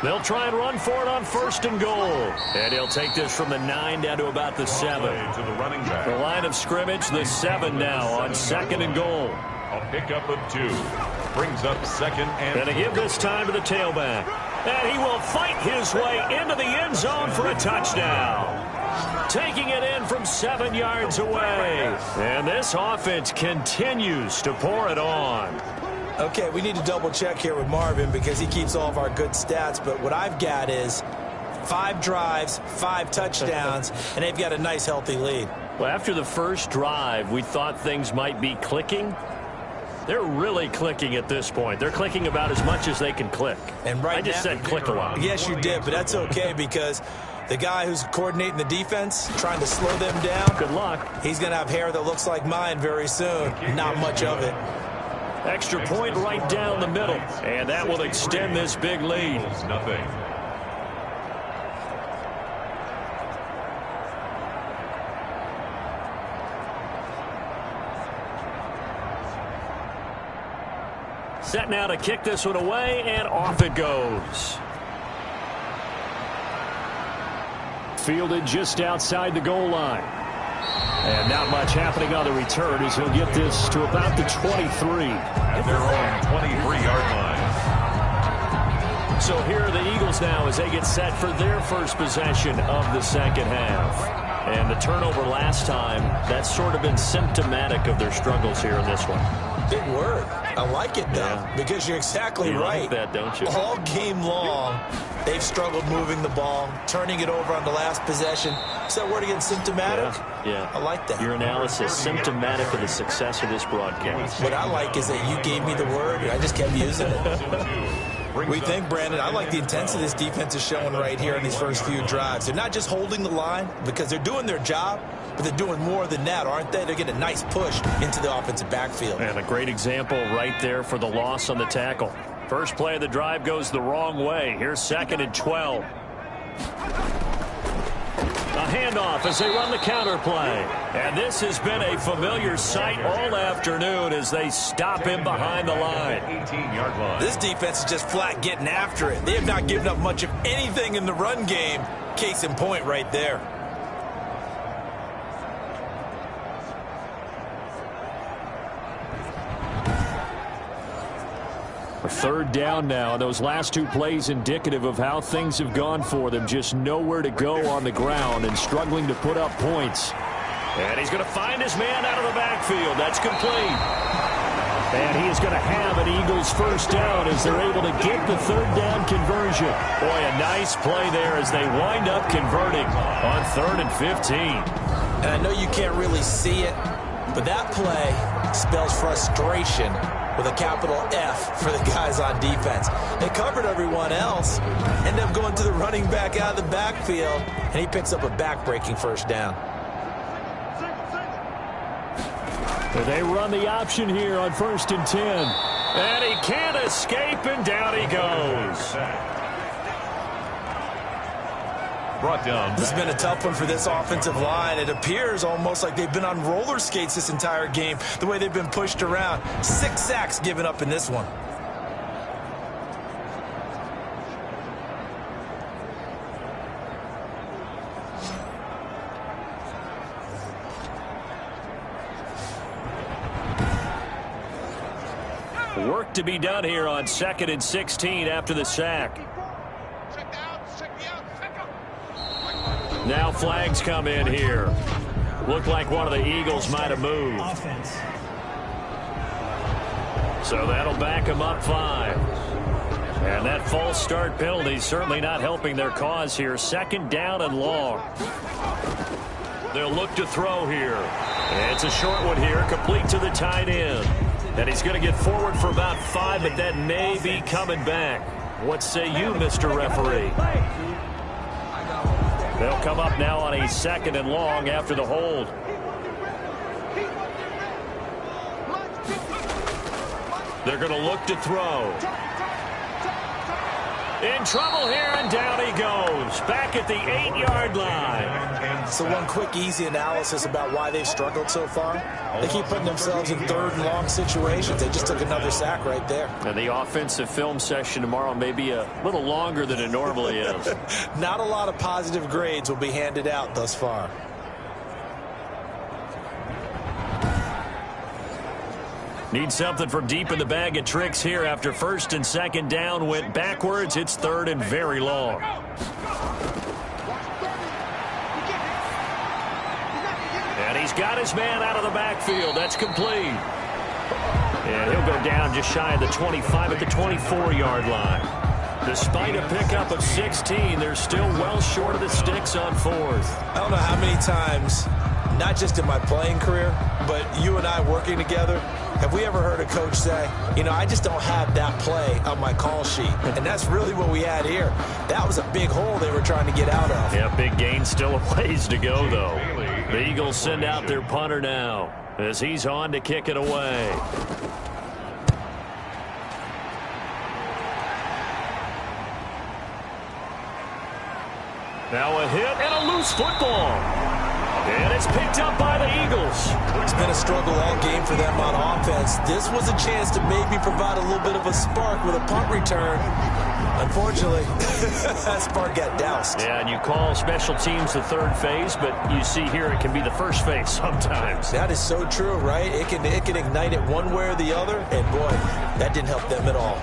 They'll try and run for it on 1st and goal. And he'll take this from the 9 down to about the 7. to the running back. The line of scrimmage, the 7 now on 2nd and goal. A pickup of 2 brings up 2nd and Going to give this time to the tailback. And he will fight his way into the end zone for a touchdown. Taking it in from 7 yards away. And this offense continues to pour it on. Okay, we need to double check here with Marvin because he keeps all of our good stats. But what I've got is 5 drives, 5 touchdowns, and they've got a nice, healthy lead. Well, after the first drive, we thought things might be clicking. They're really clicking at this point. They're clicking about as much as they can click. And right I just said click a lot. Yes, you did, but that's okay because the guy who's coordinating the defense, trying to slow them down. Good luck. He's going to have hair that looks like mine very soon. Not much of it. Extra point right down the middle. And that will extend this big lead. Nothing. Set now to kick this one away, and off it goes. Fielded just outside the goal line. And not much happening on the return as he'll get this to about the 23. At their own 23-yard line. So here are the Eagles now as they get set for their first possession of the second half. And the turnover last time, that's sort of been symptomatic of their struggles here in this one. Big word. I like it, though, because you're exactly right. You like that, don't you? All game long, they've struggled moving the ball, turning it over on the last possession. Is that word again, symptomatic? Yeah. I like that. Your analysis, symptomatic of the success of this broadcast. What I like is that you gave me the word, and I just kept using it. What do you think, Brandon? I like the intensity this defense is showing right here in these first few drives. They're not just holding the line because they're doing their job, but they're doing more than that, aren't they? They're getting a nice push into the offensive backfield. And a great example right there for the loss on the tackle. First play of the drive goes the wrong way. Here's 2nd and 12. A handoff as they run the counter play. And this has been a familiar sight all afternoon as they stop him behind the line. 18-yard line. This defense is just flat getting after it. They have not given up much of anything in the run game. Case in point right there. A 3rd down now. Those last 2 plays indicative of how things have gone for them. Just nowhere to go on the ground and struggling to put up points. And he's going to find his man out of the backfield. That's complete. And he is going to have an Eagles first down as they're able to get the 3rd down conversion. Boy, a nice play there as they wind up converting on 3rd and 15. And I know you can't really see it, but that play spells frustration with a capital F for the guys on defense. They covered everyone else, ended up going to the running back out of the backfield, and he picks up a back-breaking first down. They run the option here on 1st and 10. And he can't escape, and down he goes. Brought down. This has been a tough one for this offensive line. It appears almost like they've been on roller skates this entire game, the way they've been pushed around. 6 sacks given up in this one. Work to be done here on 2nd and 16 after the sack. Now flags come in here. Looked like one of the Eagles might have moved. Offense. So that'll back them up 5. And that false start penalty certainly not helping their cause here. 2nd down and long. They'll look to throw here. It's a short one here, complete to the tight end. And he's going to get forward for about 5, but that may be coming back. What say you, Mr. Referee? They'll come up now on a 2nd and long after the hold. They're going to look to throw. In trouble here, and down he goes. Back at the 8-yard line. So one quick, easy analysis about why they've struggled so far. They keep putting themselves in 3rd and long situations. They just took another sack right there. And the offensive film session tomorrow may be a little longer than it normally is. Not a lot of positive grades will be handed out thus far. Need something from deep in the bag of tricks here after 1st and 2nd down went backwards. It's 3rd and very long. And he's got his man out of the backfield. That's complete. And he'll go down just shy of the 25 at the 24-yard line. Despite a pickup of 16, they're still well short of the sticks on 4th. I don't know how many times, not just in my playing career, but you and I working together, have we ever heard a coach say, you know, I just don't have that play on my call sheet? And that's really what we had here. That was a big hole they were trying to get out of. Yeah, big gain, still a ways to go, though. The Eagles send out their punter now as he's on to kick it away. Now a hit and a loose football. And it's picked up by the Eagles. It's been a struggle all game for them on offense. This was a chance to maybe provide a little bit of a spark with a punt return. Unfortunately, that spark got doused. Yeah, and you call special teams the 3rd phase, but you see here it can be the 1st phase sometimes. That is so true, right? It can ignite it one way or the other, and boy, that didn't help them at all.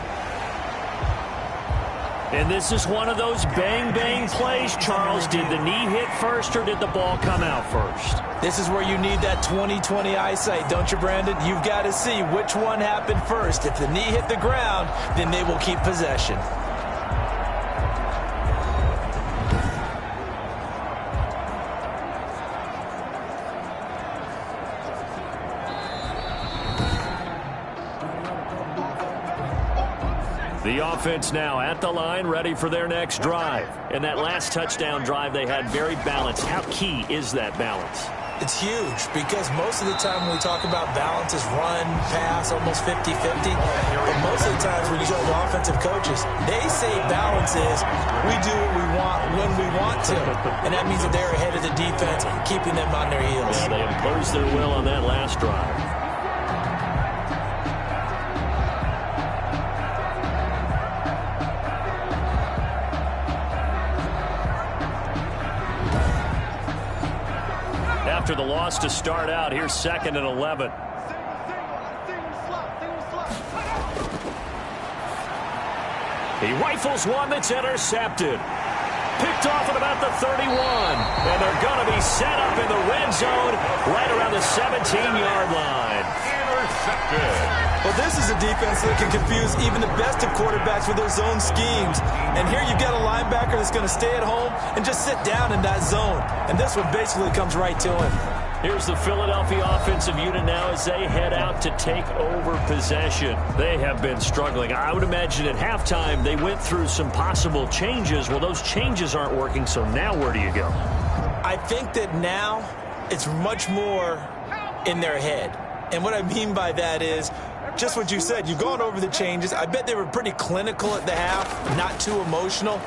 And this is one of those bang-bang plays, Charles. Did the knee hit first or did the ball come out first? This is where you need that 20/20 eyesight, don't you, Brandon? You've got to see which one happened first. If the knee hit the ground, then they will keep possession. The offense now at the line, ready for their next drive. And that last touchdown drive they had very balanced. How key is that balance? It's huge because most of the time when we talk about balance is run, pass, almost 50-50. But most of the times when you talk to offensive coaches, they say balance is we do what we want when we want to. And that means that they're ahead of the defense, keeping them on their heels. Yeah, they imposed their will on that last drive. After the loss to start out, here's 2nd and 11. He rifles one that's intercepted. Picked off at about the 31. And they're going to be set up in the red zone right around the 17-yard line. Intercepted. Well, this is a defense that can confuse even the best of quarterbacks with their zone schemes. And here you've got a linebacker that's going to stay at home and just sit down in that zone. And this one basically comes right to him. Here's the Philadelphia offensive unit now as they head out to take over possession. They have been struggling. I would imagine at halftime they went through some possible changes. Well, those changes aren't working, so now where do you go? I think that now it's much more in their head. And what I mean by that is just what you said. You've gone over the changes. I bet they were pretty clinical at the half, not too emotional.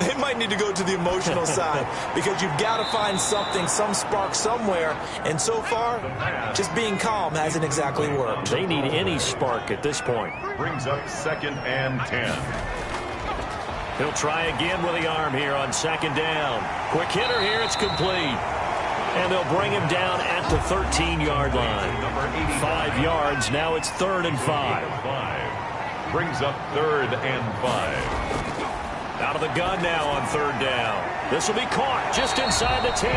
They might need to go to the emotional side because you've got to find something, some spark somewhere. And so far, just being calm hasn't exactly worked. They need any spark at this point. Brings up 2nd and 10. He'll try again with the arm here on 2nd down. Quick hitter here. It's complete. And they'll bring him down at the 13-yard line. 5 yards. Now it's 3rd and 5. Brings up 3rd and 5. Out of the gun now on 3rd down. This will be caught just inside the 10.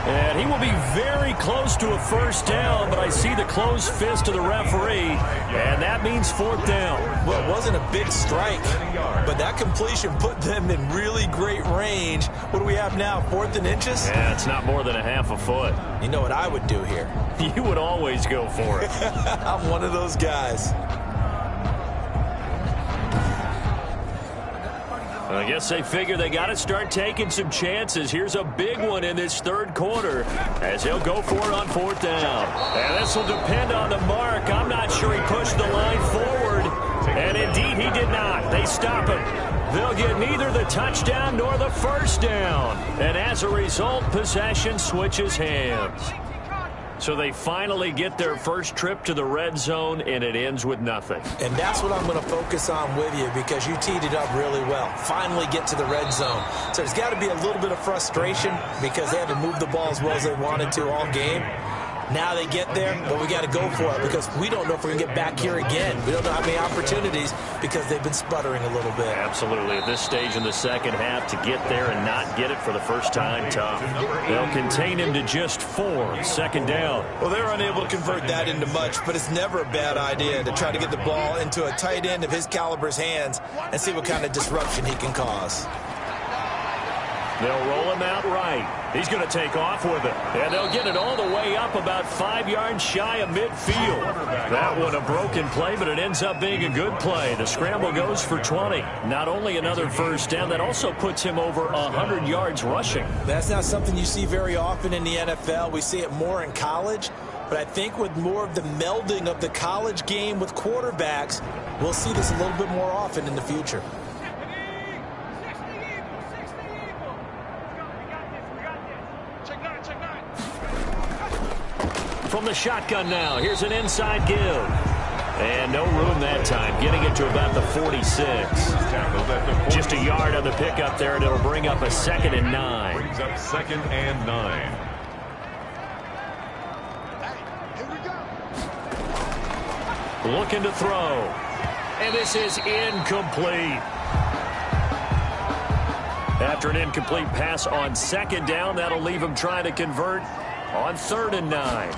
And he will be very close to a first down, but I see the closed fist of the referee, and that means 4th down. Well, it wasn't a big strike, but that completion put them in really great range. What do we have now, 4th and inches? Yeah, it's not more than a half a foot. You know what I would do here? You would always go for it. I'm one of those guys. I guess they figure they got to start taking some chances. Here's a big one in this 3rd quarter as he'll go for it on 4th down. And this will depend on the mark. I'm not sure he pushed the line forward. And indeed, he did not. They stop him. They'll get neither the touchdown nor the first down. And as a result, possession switches hands. So they finally get their first trip to the red zone, and it ends with nothing. And that's what I'm going to focus on with you because you teed it up really well. Finally get to the red zone. So there's got to be a little bit of frustration because they haven't moved the ball as well as they wanted to all game. Now they get there, but we got to go for it because we don't know if we're going to get back here again. We don't know how many opportunities because they've been sputtering a little bit. Absolutely. At this stage in the second half, to get there and not get it for the first time, tough. They'll contain him to just 4, 2nd down. Well, they're unable to convert that into much, but it's never a bad idea to try to get the ball into a tight end of his caliber's hands and see what kind of disruption he can cause. They'll roll him out right. He's going to take off with it. And they'll get it all the way up about 5 yards shy of midfield. That one a broken play, but it ends up being a good play. The scramble goes for 20. Not only another first down, that also puts him over 100 yards rushing. That's not something you see very often in the NFL. We see it more in college. But I think with more of the melding of the college game with quarterbacks, we'll see this a little bit more often in the future. From the shotgun now, here's an inside give. And no room that time, getting it to about the 46. Just a yard on the pickup there, and it'll bring up a 2nd and 9. Brings up 2nd and 9. Looking to throw. And this is incomplete. After an incomplete pass on second down, that'll leave him trying to convert on 3rd and 9.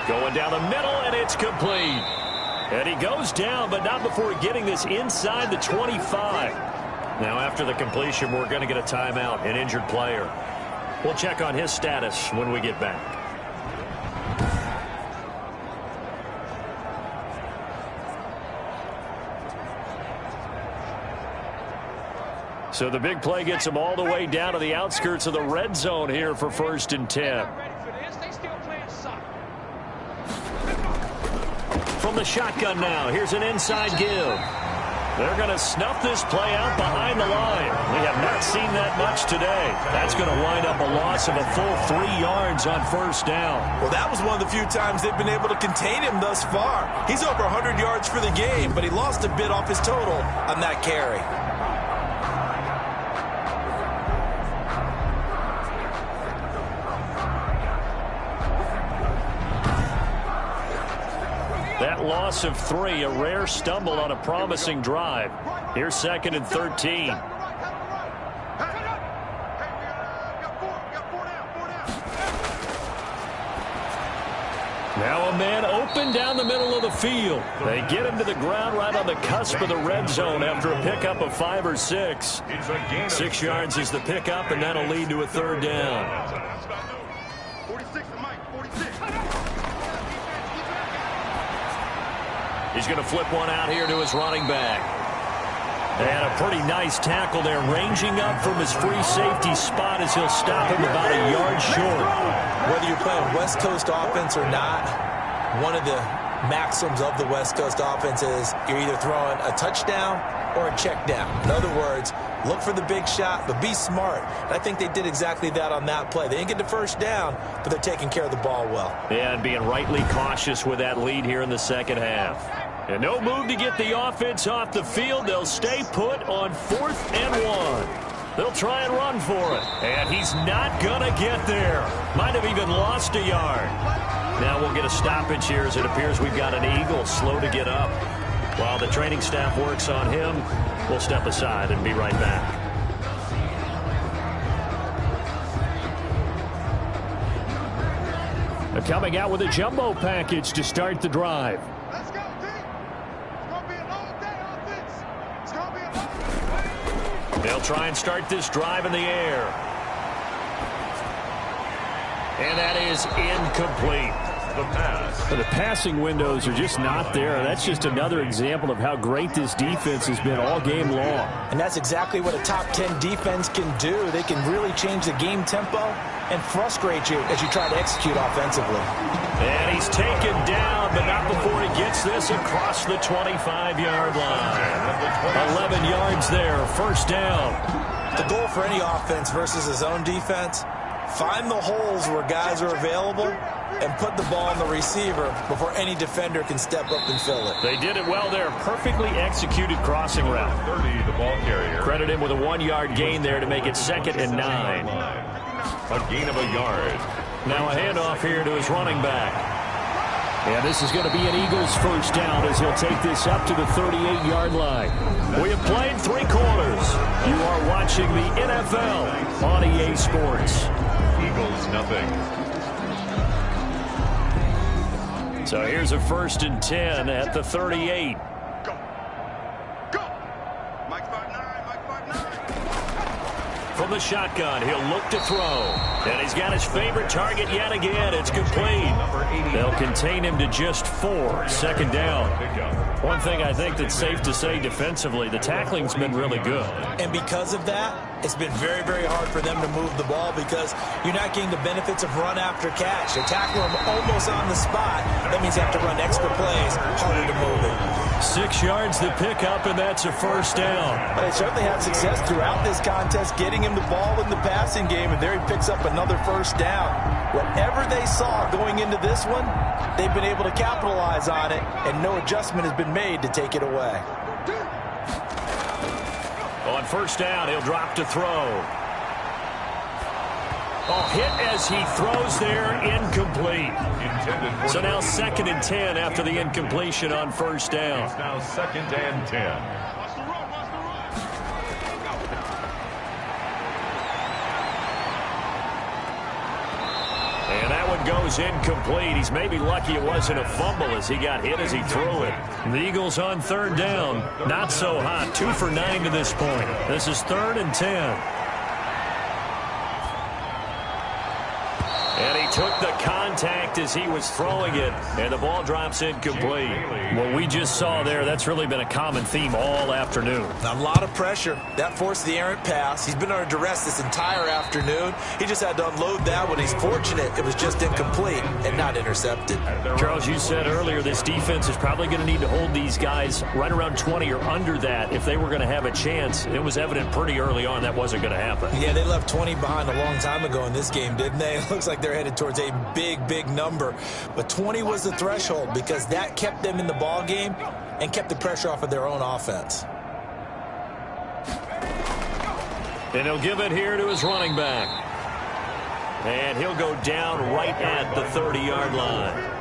Going down the middle, and it's complete. And he goes down, but not before getting this inside the 25. Now, after the completion, we're going to get a timeout, an injured player. We'll check on his status when we get back. So the big play gets him all the way down to the outskirts of the red zone here for 1st and 10. From the shotgun now, here's an inside give. They're going to snuff this play out behind the line. We have not seen that much today. That's going to wind up a loss of a full 3 yards on 1st down. Well, that was one of the few times they've been able to contain him thus far. He's over 100 yards for the game, but he lost a bit off his total on that carry. That loss of 3, a rare stumble on a promising drive. Here's 2nd and 13. Now a man open down the middle of the field. They get him to the ground right on the cusp of the red zone after a pickup of 5 or 6. 6 yards is the pickup, and that'll lead to a 3rd down. He's going to flip one out here to his running back. And a pretty nice tackle there, ranging up from his free safety spot as he'll stop him about a yard short. Whether you're playing West Coast offense or not, one of the maxims of the West Coast offense is you're either throwing a touchdown or a check down. In other words, look for the big shot, but be smart. And I think they did exactly that on that play. They didn't get the 1st down, but they're taking care of the ball well. Yeah, and being rightly cautious with that lead here in the 2nd half. And no move to get the offense off the field. They'll stay put on 4th and 1. They'll try and run for it. And he's not going to get there. Might have even lost a yard. Now we'll get a stoppage here as it appears we've got an Eagle slow to get up. While the training staff works on him, we'll step aside and be right back. They're coming out with a jumbo package to start the drive. Let's go, team. It's going to be a long day on this. It's going to be a long day. They'll try and start this drive in the air. And that is incomplete. The passing windows are just not there. That's just another example of how great this defense has been all game long. And that's exactly what a top 10 defense can do. They can really change the game tempo and frustrate you as you try to execute offensively. And he's taken down, but not before he gets this across the 25-yard line. 11 yards there, 1st down. The goal for any offense versus his own defense, find the holes where guys are available and put the ball on the receiver before any defender can step up and fill it. They did it well there. Perfectly executed crossing route. 30, the ball carrier. Credit him with a 1-yard gain there to make it 2nd and 9. A gain of a yard. Now a handoff here to his running back. And this is going to be an Eagles 1st down as he'll take this up to the 38-yard line. We have played 3 quarters. You are watching the NFL on EA Sports. Eagles nothing. So here's a 1st and 10 at the 38. Go. Go. Mike 5'9", Mike 5'9". From the shotgun, he'll look to throw. And he's got his favorite target yet again. It's complete. They'll contain him to just 4. 2nd down. One thing I think that's safe to say defensively, the tackling's been really good. And because of that, it's been very, very hard for them to move the ball because you're not getting the benefits of run after catch. They tackle him almost on the spot. That means they have to run extra plays, harder to move it. 6 yards to pick up, and that's a 1st down. But they certainly had success throughout this contest, getting him the ball in the passing game, and there he picks up another 1st down. Whatever they saw going into this one, they've been able to capitalize on it, and no adjustment has been made to take it away. On 1st down, he'll drop to throw. Oh, hit as he throws there, incomplete. So now 2nd and 10 after the incompletion on 1st down. It's now 2nd and 10. And that one goes incomplete. He's maybe lucky it wasn't a fumble as he got hit as he threw it. The Eagles on third down. Not so hot. 2 for 9 to this point. This is 3rd and 10. And he took the contact as he was throwing it, and the ball drops incomplete. What we just saw there, that's really been a common theme all afternoon. A lot of pressure. That forced the errant pass. He's been under duress this entire afternoon. He just had to unload that one. He's fortunate it was just incomplete and not intercepted. Charles, you said earlier this defense is probably going to need to hold these guys right around 20 or under that if they were going to have a chance. It was evident pretty early on that wasn't going to happen. Yeah, they left 20 behind a long time ago in this game, didn't they? It looks like they're headed towards a big number. But 20 was the threshold because that kept them in the ball game and kept the pressure off of their own offense. And he'll give it here to his running back. And he'll go down right at the 30-yard line.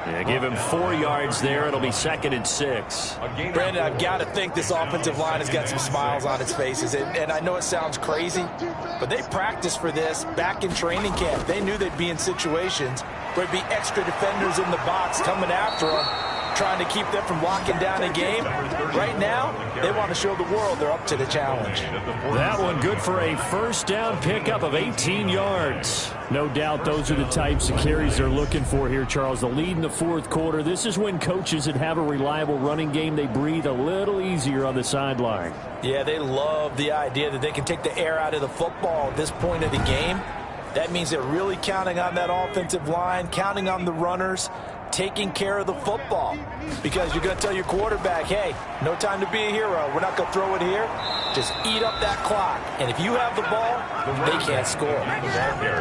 Yeah, give him 4 yards there. It'll be 2nd and 6. Brandon, I've got to think this offensive line has got some smiles on its faces. And I know it sounds crazy, but they practiced for this back in training camp. They knew they'd be in situations where there'd be extra defenders in the box coming after them, trying to keep them from locking down a game. Right now, they want to show the world they're up to the challenge. That one good for a first down pickup of 18 yards. No doubt those are the types of carries they're looking for here, Charles. The lead in the 4th quarter. This is when coaches that have a reliable running game, they breathe a little easier on the sideline. Yeah, they love the idea that they can take the air out of the football at this point of the game. That means they're really counting on that offensive line, counting on the runners, taking care of the football. Because you're going to tell your quarterback, hey, no time to be a hero. We're not going to throw it here. Just eat up that clock. And if you have the ball, they can't score.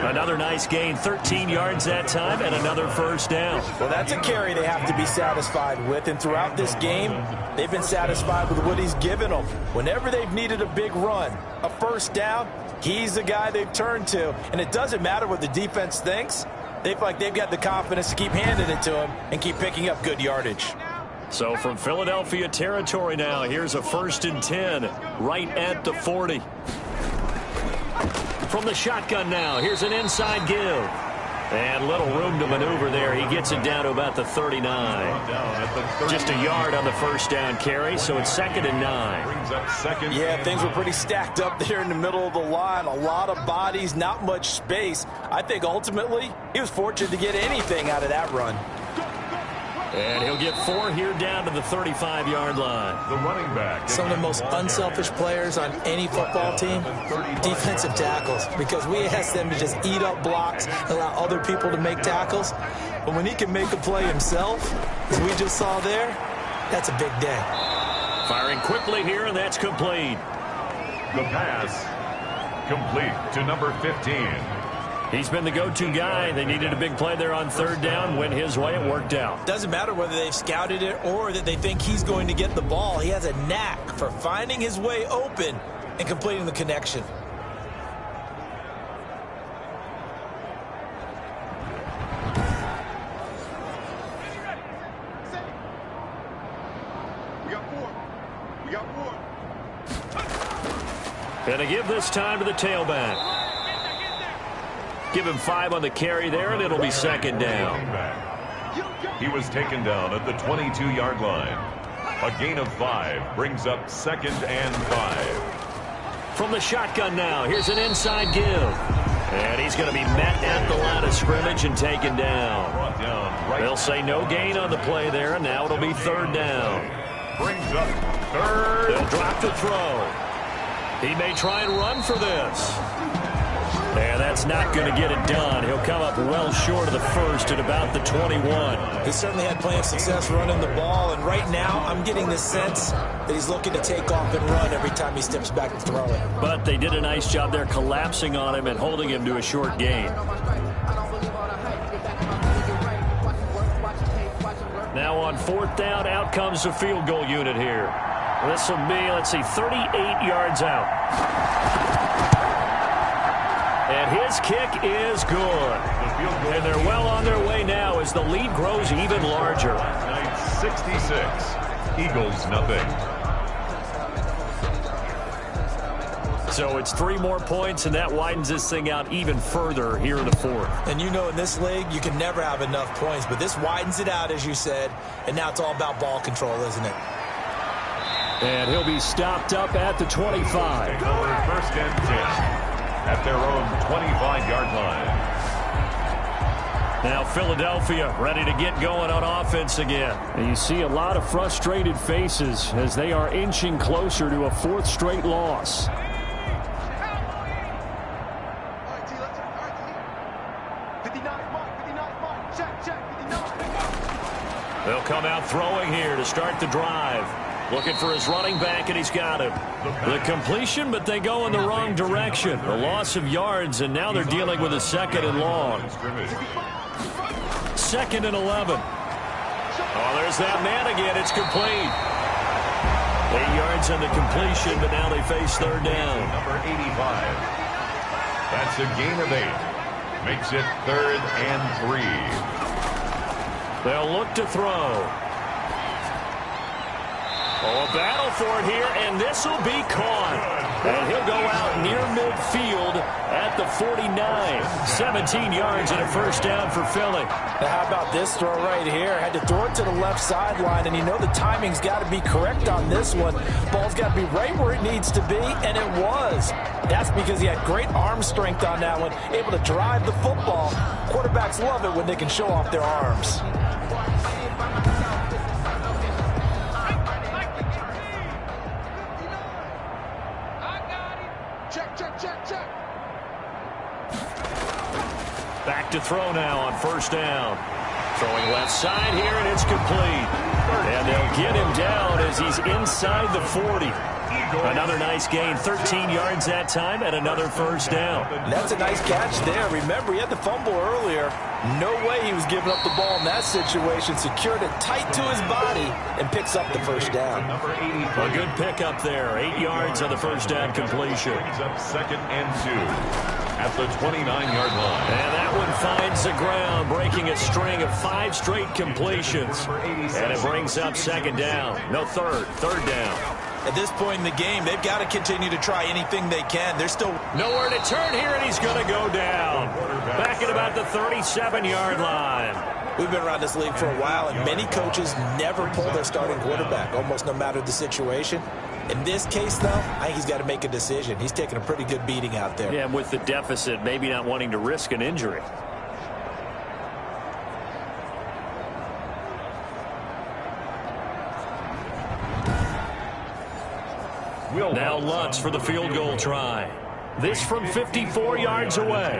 Another nice gain, 13 yards that time, and another first down. Well, that's a carry they have to be satisfied with. And throughout this game, they've been satisfied with what he's given them. Whenever they've needed a big run, a first down, he's the guy they've turned to. And it doesn't matter what the defense thinks. They feel like they've got the confidence to keep handing it to him and keep picking up good yardage. So from Philadelphia territory now, here's a 1st and 10 right at the 40. From the shotgun now, here's an inside give. And little room to maneuver there. He gets it down to about the 39. Just a yard on the first down carry, so it's 2nd and 9. Yeah, things were pretty stacked up there in the middle of the line. A lot of bodies, not much space. I think ultimately he was fortunate to get anything out of that run. And he'll get 4 here down to the 35-yard line. The running back. Some of the most unselfish players on any football team, defensive tackles, because we ask them to just eat up blocks, allow other people to make tackles. But when he can make a play himself, as we just saw there, that's a big day. Firing quickly here, and that's complete. The pass complete to number 15. He's been the go-to guy. They needed a big play there on 3rd down. Went his way. It worked out. Doesn't matter whether they've scouted it or that they think he's going to get the ball. He has a knack for finding his way open and completing the connection. We got 4. And to give this time to the tailback. Give him 5 on the carry there, and it'll be 2nd down. He was taken down at the 22-yard line. A gain of 5 brings up 2nd and 5. From the shotgun now, here's an inside give. And he's going to be met at the line of scrimmage and taken down. They'll say no gain on the play there, and now it'll be 3rd down. Brings up 3rd. They'll drop the throw. He may try and run for this. And that's not going to get it done. He'll come up well short of the first at about the 21. He certainly had plenty of success running the ball, and right now I'm getting the sense that he's looking to take off and run every time he steps back to throw it. But they did a nice job there collapsing on him and holding him to a short gain. Now on 4th down, out comes the field goal unit here. This will be, let's see, 38 yards out. And his kick is good. And they're well on their way now as the lead grows even larger. 66. Eagles nothing. So it's 3 more points, and that widens this thing out even further here in the fourth. And you know in this league, you can never have enough points, but this widens it out, as you said, and now it's all about ball control, isn't it? And he'll be stopped up at the 25. First and 10 at their own 25-yard line. Now Philadelphia ready to get going on offense again. And you see a lot of frustrated faces as they are inching closer to a 4th straight loss. They'll come out throwing here to start the drive. Looking for his running back, and he's got him. The completion, but they go in the wrong direction. A loss of yards, and now they're dealing with a 2nd and long. 2nd and 11. Oh, there's that man again. It's complete. 8 yards on the completion, but now they face 3rd down. Number 85. That's a gain of 8. Makes it 3rd and 3. They'll look to throw. Oh, a battle for it here, and this will be caught. And he'll go out near midfield at the 49. 17 yards and a 1st down for Philly. Now, how about this throw right here? Had to throw it to the left sideline, and you know the timing's got to be correct on this one. Ball's got to be right where it needs to be, and it was. That's because he had great arm strength on that one, able to drive the football. Quarterbacks love it when they can show off their arms. Back to throw now on 1st down. Throwing left side here, and it's complete. And they'll get him down as he's inside the 40. Another nice gain, 13 yards that time, and another 1st down. That's a nice catch there. Remember, he had the fumble earlier. No way he was giving up the ball in that situation. Secured it tight to his body and picks up the 1st down. A good pickup there. 8 yards on the 1st down completion. Brings up 2nd and 2 at the 29-yard line. And that one finds the ground, breaking a string of 5 straight completions. And it brings up 2nd down. No, 3rd down. At this point in the game, they've got to continue to try anything they can. They're still nowhere to turn here, and he's going to go down. Back at about the 37-yard line. We've been around this league for a while, and many coaches never pull their starting quarterback, almost no matter the situation. In this case, though, I think he's got to make a decision. He's taking a pretty good beating out there. Yeah, with the deficit, maybe not wanting to risk an injury. Now Lutz for the field goal try. This from 54 yards away.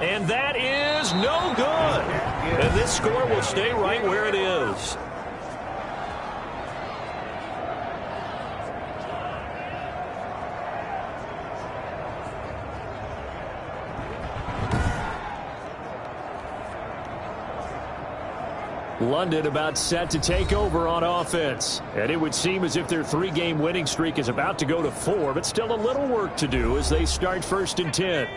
And that is no good. And this score will stay right where it is. London about set to take over on offense. And it would seem as if their 3-game winning streak is about to go to 4, but still a little work to do as they start 1st and 10.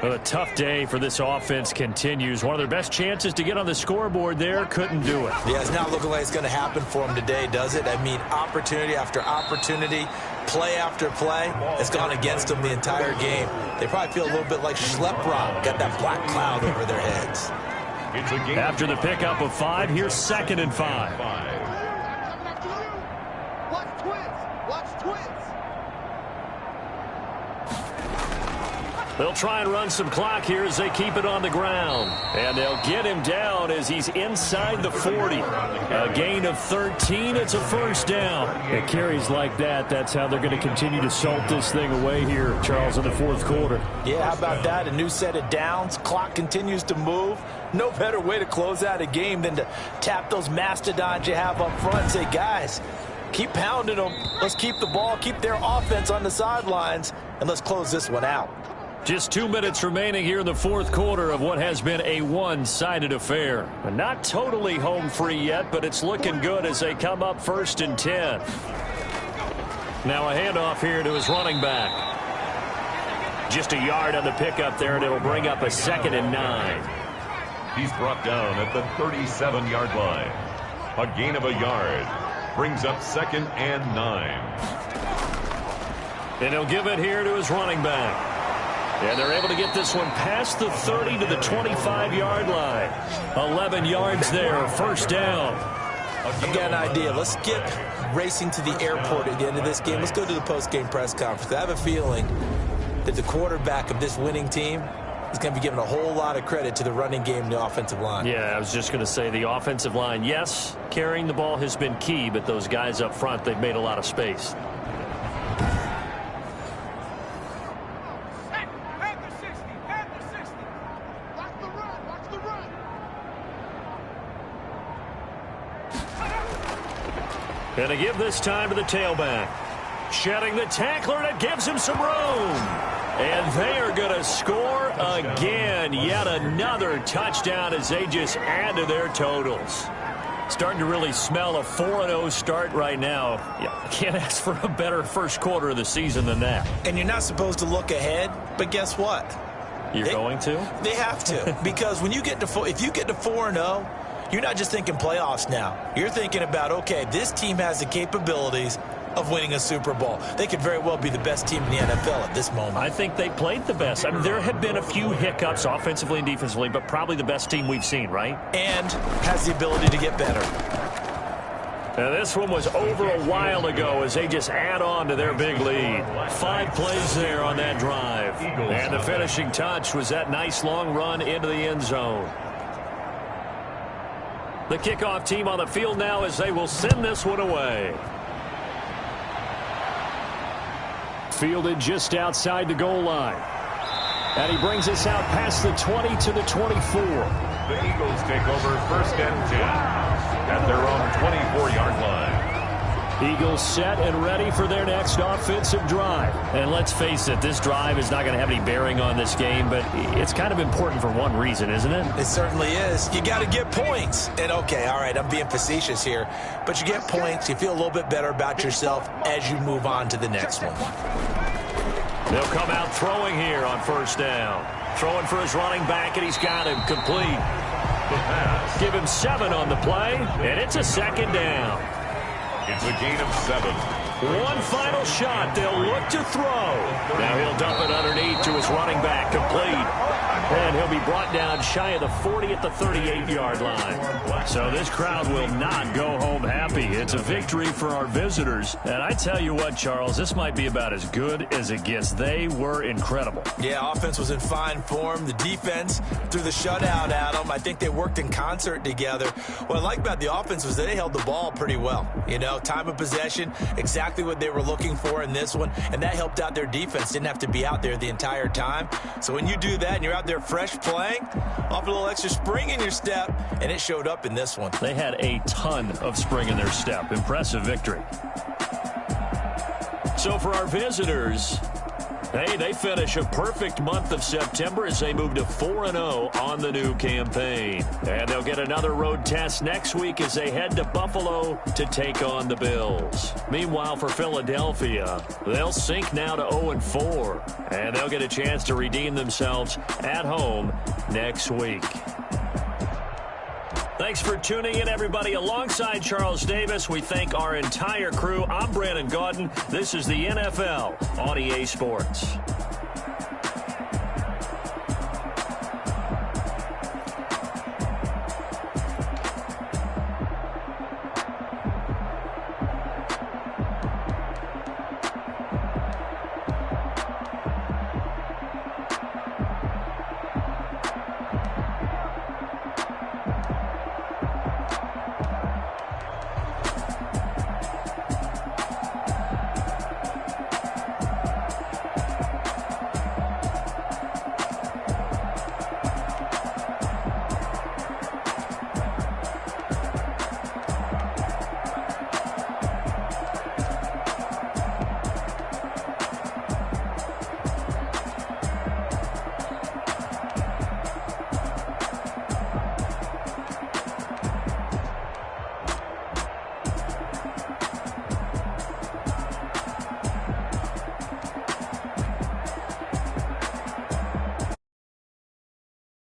Well, a tough day for this offense continues. One of their best chances to get on the scoreboard there, couldn't do it. Yeah, it's not looking like it's going to happen for them today, does it? I mean, opportunity after opportunity, play after play, it's gone against them the entire game. They probably feel a little bit like Schlepp, got that black cloud over their heads. After the pickup of 5, here's 2nd and 5. Watch twins. Watch twins. They'll try and run some clock here as they keep it on the ground. And they'll get him down as he's inside the 40. A gain of 13. It's a 1st down. It carries like that. That's how they're going to continue to salt this thing away here, Charles, in the 4th quarter. Yeah, how about that? A new set of downs. Clock continues to move. No better way to close out a game than to tap those mastodons you have up front and say, guys, keep pounding them. Let's keep the ball, keep their offense on the sidelines, and let's close this one out. Just 2 minutes remaining here in the 4th quarter of what has been a one-sided affair. And not totally home free yet, but it's looking good as they come up 1st and 10. Now a handoff here to his running back. Just a yard on the pickup there, and it'll bring up a 2nd and 9. He's brought down at the 37-yard line. A gain of a yard. brings up 2nd and 9. And he'll give it here to his running back. And they're able to get this one past the 30 to the 25-yard line. 11 yards there, first down. I've got an idea. Let's skip racing to the airport at the end of this game. Let's go to the post-game press conference. I have a feeling that the quarterback of this winning team is going to be giving a whole lot of credit to the running game and the offensive line. Yeah, I was just going to say the offensive line, yes, carrying the ball has been key, but those guys up front, they've made a lot of space. And to give this time to the tailback. Shedding the tackler, and it gives him some room. And they are going to score again. Yet another touchdown as they just add to their totals. Starting to really smell a 4-0 start right now. Yeah, can't ask for a better first quarter of the season than that. And you're not supposed to look ahead, but guess what? You're going to? They have to. Because when you get to if you get to 4-0, you're not just thinking playoffs now. You're thinking about, okay, this team has the capabilities of winning a Super Bowl. They could very well be the best team in the NFL at this moment. I think they played the best. I mean, there have been a few hiccups offensively and defensively, but probably the best team we've seen, right? And has the ability to get better. Now, this one was over a while ago as they just add on to their big lead. 5 plays there on that drive. And the finishing touch was that nice long run into the end zone. The kickoff team on the field now as they will send this one away. Fielded just outside the goal line. And he brings us out past the 20 to the 24. The Eagles take over 1st and 10 at their own 24-yard line. Eagles set and ready for their next offensive drive. And let's face it, this drive is not going to have any bearing on this game, but it's kind of important for one reason, isn't it? It certainly is. You got to get points. And, okay, all right, I'm being facetious here, but you get points, you feel a little bit better about yourself as you move on to the next one. They'll come out throwing here on 1st down. Throwing for his running back, and he's got him complete. Give him 7 on the play, and it's a 2nd down. It's a gain of 7. One final shot. They'll look to throw. Now he'll dump it underneath to his running back, complete. And he'll be brought down shy of the 40 at the 38-yard line. So this crowd will not go home happy. It's a victory for our visitors. And I tell you what, Charles, this might be about as good as it gets. They were incredible. Yeah, offense was in fine form. The defense threw the shutout at them. I think they worked in concert together. What I like about the offense was that they held the ball pretty well. You know, time of possession, exactly what they were looking for in this one. And that helped out their defense. Didn't have to be out there the entire time. So when you do that and you're out there fresh playing, off a little extra spring in your step, and it showed up in this one. They had a ton of spring in their step. Impressive victory. So for our visitors, hey, they finish a perfect month of September as they move to 4-0 on the new campaign. And they'll get another road test next week as they head to Buffalo to take on the Bills. Meanwhile, for Philadelphia, they'll sink now to 0-4. And they'll get a chance to redeem themselves at home next week. Thanks for tuning in, everybody. Alongside Charles Davis, we thank our entire crew. I'm Brandon Gaudin. This is the NFL on EA Sports.